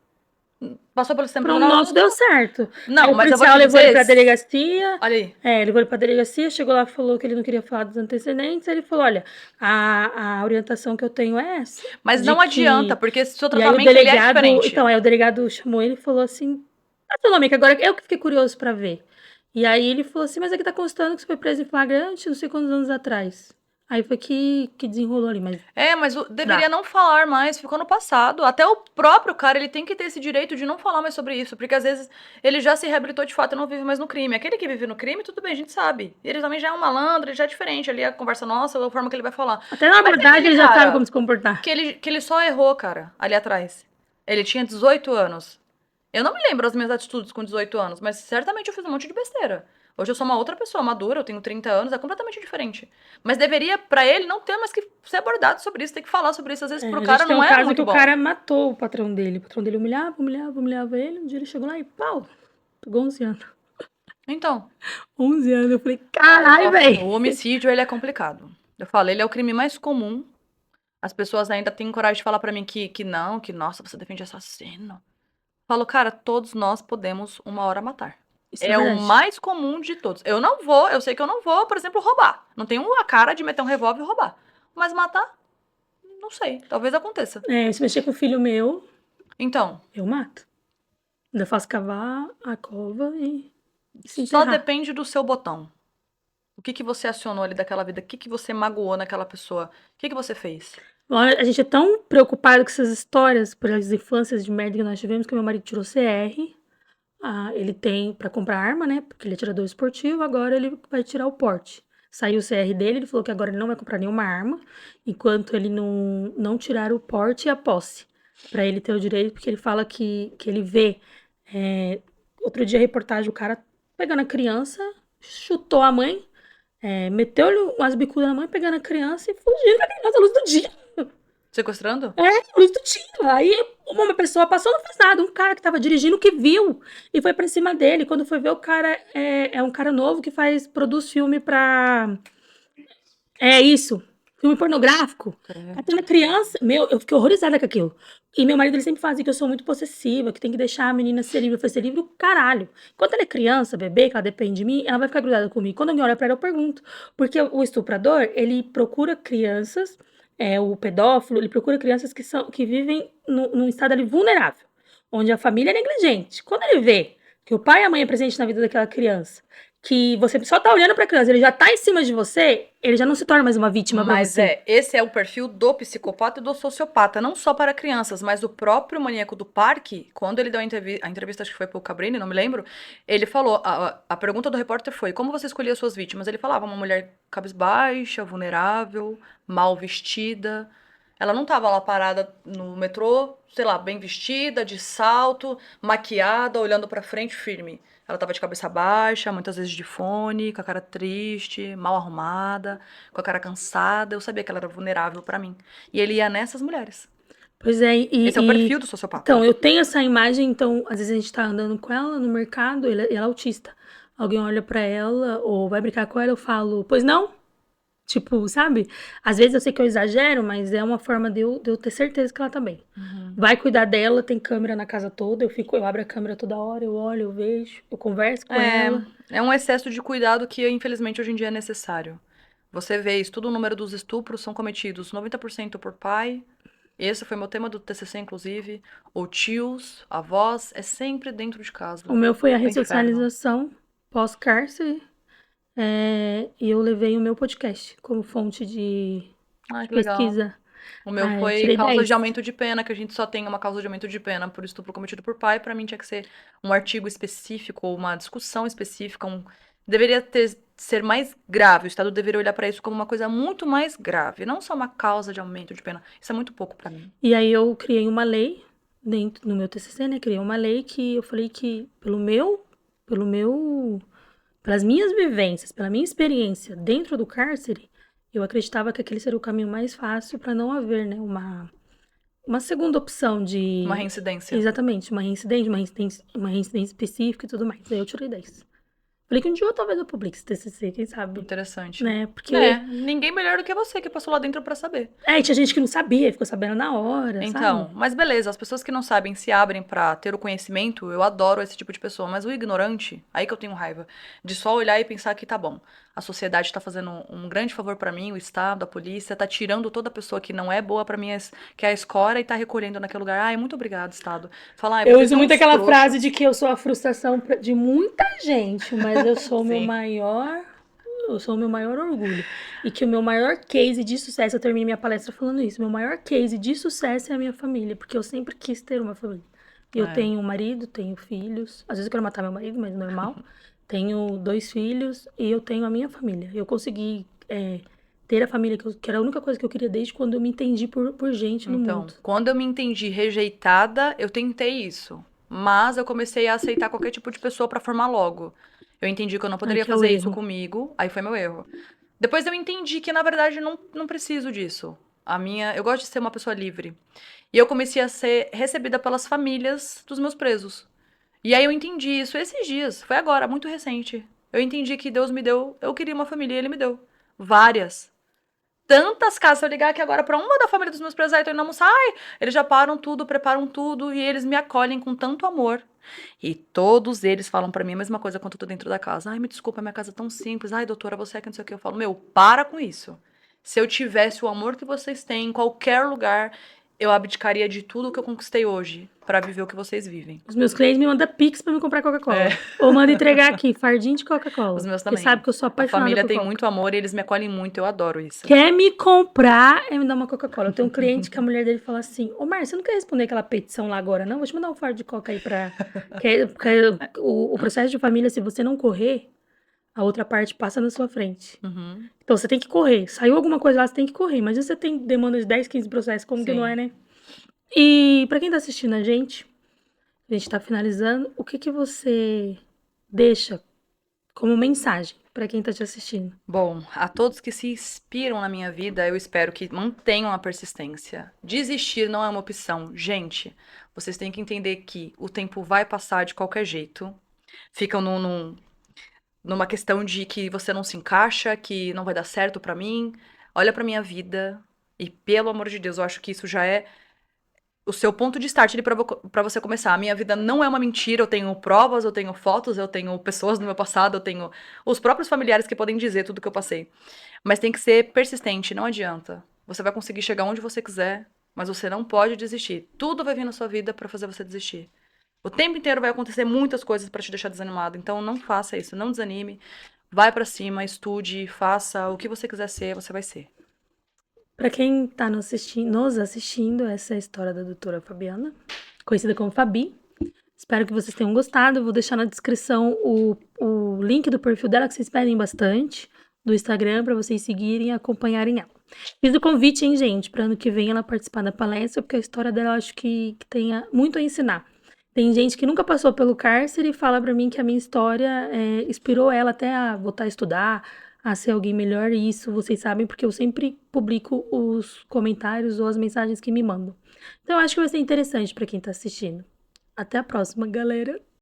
Passou pelo sistema Para o prisional. nosso deu certo. Não, Aí o mas eu vou policial te levou ele dizer. pra delegacia. Olha aí. Levou ele pra delegacia, chegou lá, falou que ele não queria falar dos antecedentes. Ele falou: olha, a orientação que eu tenho é essa. Mas de não adianta, que... porque seu E aí o tratamento ele é delegado. diferente. Então, aí o delegado chamou ele e falou assim: qual é seu nome? Que agora eu que fiquei curioso pra ver. E aí ele falou assim: mas aqui tá constando que você foi preso em flagrante não sei quantos anos atrás. Aí foi que desenrolou ali, mas. Mas deveria não falar mais, ficou no passado. Até o próprio cara, ele tem que ter esse direito de não falar mais sobre isso, porque às vezes ele já se reabilitou de fato e não vive mais no crime. Aquele que vive no crime, tudo bem, a gente sabe. Ele também já é um malandro, ele já é diferente ali, a conversa nossa, a forma que ele vai falar. Até na Mas abordagem aquele ele já cara sabe como se comportar. que ele só errou, cara, ali atrás. Ele tinha 18 anos. Eu não me lembro das minhas atitudes com 18 anos, mas certamente eu fiz um monte de besteira. Hoje eu sou uma outra pessoa madura, eu tenho 30 anos, é completamente diferente. Mas deveria, pra ele, não ter mais que ser abordado sobre isso, ter que falar sobre isso. Às vezes pro A cara gente tem não um é caso muito que o bom. cara matou o patrão dele. O patrão dele humilhava ele. Um dia ele chegou lá e pau, pegou 11 anos. Então, 11 anos. Eu falei, caralho, velho. o homicídio, ele é complicado. Eu falo, ele é o crime mais comum. As pessoas ainda têm coragem de falar pra mim que não, que nossa, você defende assassino. Eu falo, cara, todos nós podemos uma hora matar. Isso É o verdade. mais comum de todos. Eu sei que eu não vou, por exemplo, roubar. Não tenho a cara de meter um revólver e roubar. Mas matar, não sei. Talvez aconteça. Se mexer com o filho meu, Então, eu mato. Ainda faço cavar a cova e se só enterrar. depende do seu botão. O que você acionou ali daquela vida? O que você magoou naquela pessoa? O que você fez? Olha, a gente é tão preocupado com essas histórias, por as infâncias de merda que nós tivemos, que meu marido tirou CR. Ele tem pra comprar arma, né? Porque ele é atirador esportivo, agora ele vai tirar o porte. Saiu o CR dele, ele falou que agora ele não vai comprar nenhuma arma, enquanto ele não tirar o porte e a posse. Pra ele ter o direito, porque ele fala que ele vê. Outro dia, a reportagem, o cara pegando a criança, chutou a mãe, meteu-lhe umas bicudas na mãe, pegando a criança e fugindo com a criança à luz do dia. Sequestrando? Luz do dia. Aí uma pessoa passou, não fez nada. Um cara que tava dirigindo que viu e foi pra cima dele. Quando foi ver, o cara é um cara novo que produz filme pra. É isso. Filme pornográfico. Catando criança. Eu fiquei horrorizada com aquilo. E meu marido ele sempre fazia que eu sou muito possessiva, que tem que deixar a menina ser livre. Eu falei, ser livre o caralho. Enquanto ela é criança, bebê, que ela depende de mim, ela vai ficar grudada comigo. Quando alguém olha pra ela, eu pergunto. Porque o estuprador, ele procura crianças, o pedófilo, ele procura crianças que vivem num estado ali vulnerável, onde a família é negligente. Quando ele vê que o pai e a mãe é presente na vida daquela criança, que você só tá olhando pra criança, ele já tá em cima de você, ele já não se torna mais uma vítima pra Mas você. esse é o perfil do psicopata e do sociopata, não só para crianças, mas o próprio maníaco do parque, quando ele deu a entrevista, acho que foi pro Cabrini, não me lembro, ele falou, a pergunta do repórter foi, como você escolhia suas vítimas? Ele falava, uma mulher cabisbaixa, vulnerável, mal vestida, ela não tava lá parada no metrô, sei lá, bem vestida, de salto, maquiada, olhando pra frente, firme. Ela tava de cabeça baixa, muitas vezes de fone, com a cara triste, mal arrumada, com a cara cansada. Eu sabia que ela era vulnerável pra mim. E ele ia nessas mulheres. Pois é, Esse é o perfil do sociopata. Então, eu tenho essa imagem, então, às vezes a gente tá andando com ela no mercado, ela é autista. Alguém olha pra ela, ou vai brincar com ela, eu falo, pois não? Tipo, sabe? Às vezes eu sei que eu exagero, mas é uma forma de eu ter certeza que ela tá bem. Vai cuidar dela, tem câmera na casa toda, eu abro a câmera toda hora, eu olho, eu vejo, eu converso com ela. É um excesso de cuidado que, infelizmente, hoje em dia é necessário. Você vê, estuda o número dos estupros são cometidos 90% por pai. Esse foi meu tema do TCC, inclusive. Ou tios, avós, é sempre dentro de casa. O meu foi a É um inferno. ressocialização pós-cárcere. E eu levei o meu podcast como fonte de Ai, que legal. pesquisa. O meu foi tirei causa 10. de aumento de pena, que a gente só tem uma causa de aumento de pena por estupro cometido por pai. Pra mim tinha que ser um artigo específico, ou uma discussão específica. Deveria ser mais grave. O Estado deveria olhar pra isso como uma coisa muito mais grave. Não só uma causa de aumento de pena. Isso é muito pouco pra mim. E aí eu criei uma lei no meu TCC, né? Criei uma lei que eu falei que pelas minhas vivências, pela minha experiência dentro do cárcere, eu acreditava que aquele seria o caminho mais fácil para não haver, né, uma segunda opção de... Uma reincidência. Exatamente, uma reincidência específica e tudo mais. Aí eu tirei 10. Falei que um dia ou talvez eu publique esse TCC, quem sabe, Interessante. né? Porque Ninguém melhor do que você que passou lá dentro pra saber. tinha gente que não sabia, ficou sabendo na hora, Então, sabe? mas beleza, as pessoas que não sabem se abrem pra ter o conhecimento, eu adoro esse tipo de pessoa, mas o ignorante, aí que eu tenho raiva, de só olhar e pensar que tá bom, a sociedade tá fazendo um grande favor pra mim, o Estado, a polícia, tá tirando toda pessoa que não é boa pra mim, que é a escora, e tá recolhendo naquele lugar. Ai, muito obrigado, Estado. Falar, Eu vocês uso são muito uns aquela trouxas. frase de que eu sou a frustração de muita gente, mas eu sou o meu Sim. maior. Eu sou o meu maior orgulho. E que o meu maior case de sucesso, eu terminei minha palestra falando isso, meu maior case de sucesso é a minha família, porque eu sempre quis ter uma família. Eu É. tenho um marido, tenho filhos, às vezes eu quero matar meu marido, mas normal. Tenho 2 filhos e eu tenho a minha família. Eu consegui ter a família que era a única coisa que eu queria desde quando eu me entendi por gente no Então, mundo. quando eu me entendi rejeitada, eu tentei isso. Mas eu comecei a aceitar qualquer tipo de pessoa pra formar logo. Eu entendi que eu não poderia que é o fazer isso erro. comigo, aí foi meu erro. Depois eu entendi que, na verdade, não preciso disso. Eu gosto de ser uma pessoa livre. E eu comecei a ser recebida pelas famílias dos meus presos. E aí eu entendi isso esses dias, foi agora, muito recente. Eu entendi que Deus me deu, eu queria uma família e Ele me deu. Várias. Tantas casas, se eu ligar aqui agora pra uma da família dos meus presos, aí tô indo almoçar, eles já param tudo, preparam tudo e eles me acolhem com tanto amor. E todos eles falam pra mim a mesma coisa quando eu tô dentro da casa. Ai, me desculpa, minha casa é tão simples. Ai, doutora, você é que não sei o que. Eu falo, meu, para com isso. Se eu tivesse o amor que vocês têm em qualquer lugar, eu abdicaria de tudo que eu conquistei hoje pra viver o que vocês vivem. Os meus clientes me mandam Pix pra me comprar Coca-Cola. É. Ou mandam entregar aqui, fardinho de Coca-Cola. Os meus Porque também. sabe que eu sou A apaixonada família por tem Coca. muito amor e eles me acolhem muito, eu adoro isso. Quer me comprar, me dá uma Coca-Cola. Eu tenho um cliente que a mulher dele fala assim, ô Mar, você não quer responder aquela petição lá agora, não? Vou te mandar um fardo de Coca aí pra... Porque o processo de família, se você não correr, a outra parte passa na sua frente. Uhum. Então você tem que correr. Saiu alguma coisa lá, você tem que correr. Mas você tem demanda de 10, 15 processos, como que não Sim. é, né? E pra quem tá assistindo a gente tá finalizando, o que você deixa como mensagem pra quem tá te assistindo? Bom, a todos que se inspiram na minha vida, eu espero que mantenham a persistência. Desistir não é uma opção. Gente, vocês têm que entender que o tempo vai passar de qualquer jeito. Ficam numa questão de que você não se encaixa, que não vai dar certo pra mim. Olha pra minha vida e, pelo amor de Deus, eu acho que isso já é o seu ponto de start ali pra você começar. A minha vida não é uma mentira, eu tenho provas, eu tenho fotos, eu tenho pessoas do meu passado, eu tenho os próprios familiares que podem dizer tudo que eu passei. Mas tem que ser persistente, não adianta. Você vai conseguir chegar onde você quiser, mas você não pode desistir. Tudo vai vir na sua vida pra fazer você desistir. O tempo inteiro vai acontecer muitas coisas pra te deixar desanimado, então não faça isso, não desanime. Vai pra cima, estude, faça o que você quiser ser, você vai ser. Pra quem tá nos assistindo, essa é a história da doutora Fabiana, conhecida como Fabi. Espero que vocês tenham gostado. Eu vou deixar na descrição o link do perfil dela, que vocês pedem bastante, do Instagram, pra vocês seguirem e acompanharem ela. Fiz o convite, hein, gente, pra ano que vem ela participar da palestra, porque a história dela eu acho que tem muito a ensinar. Tem gente que nunca passou pelo cárcere e fala pra mim que a minha história inspirou ela até a voltar a estudar, a ser alguém melhor, e isso vocês sabem, porque eu sempre publico os comentários ou as mensagens que me mandam. Então eu acho que vai ser interessante pra quem tá assistindo. Até a próxima, galera!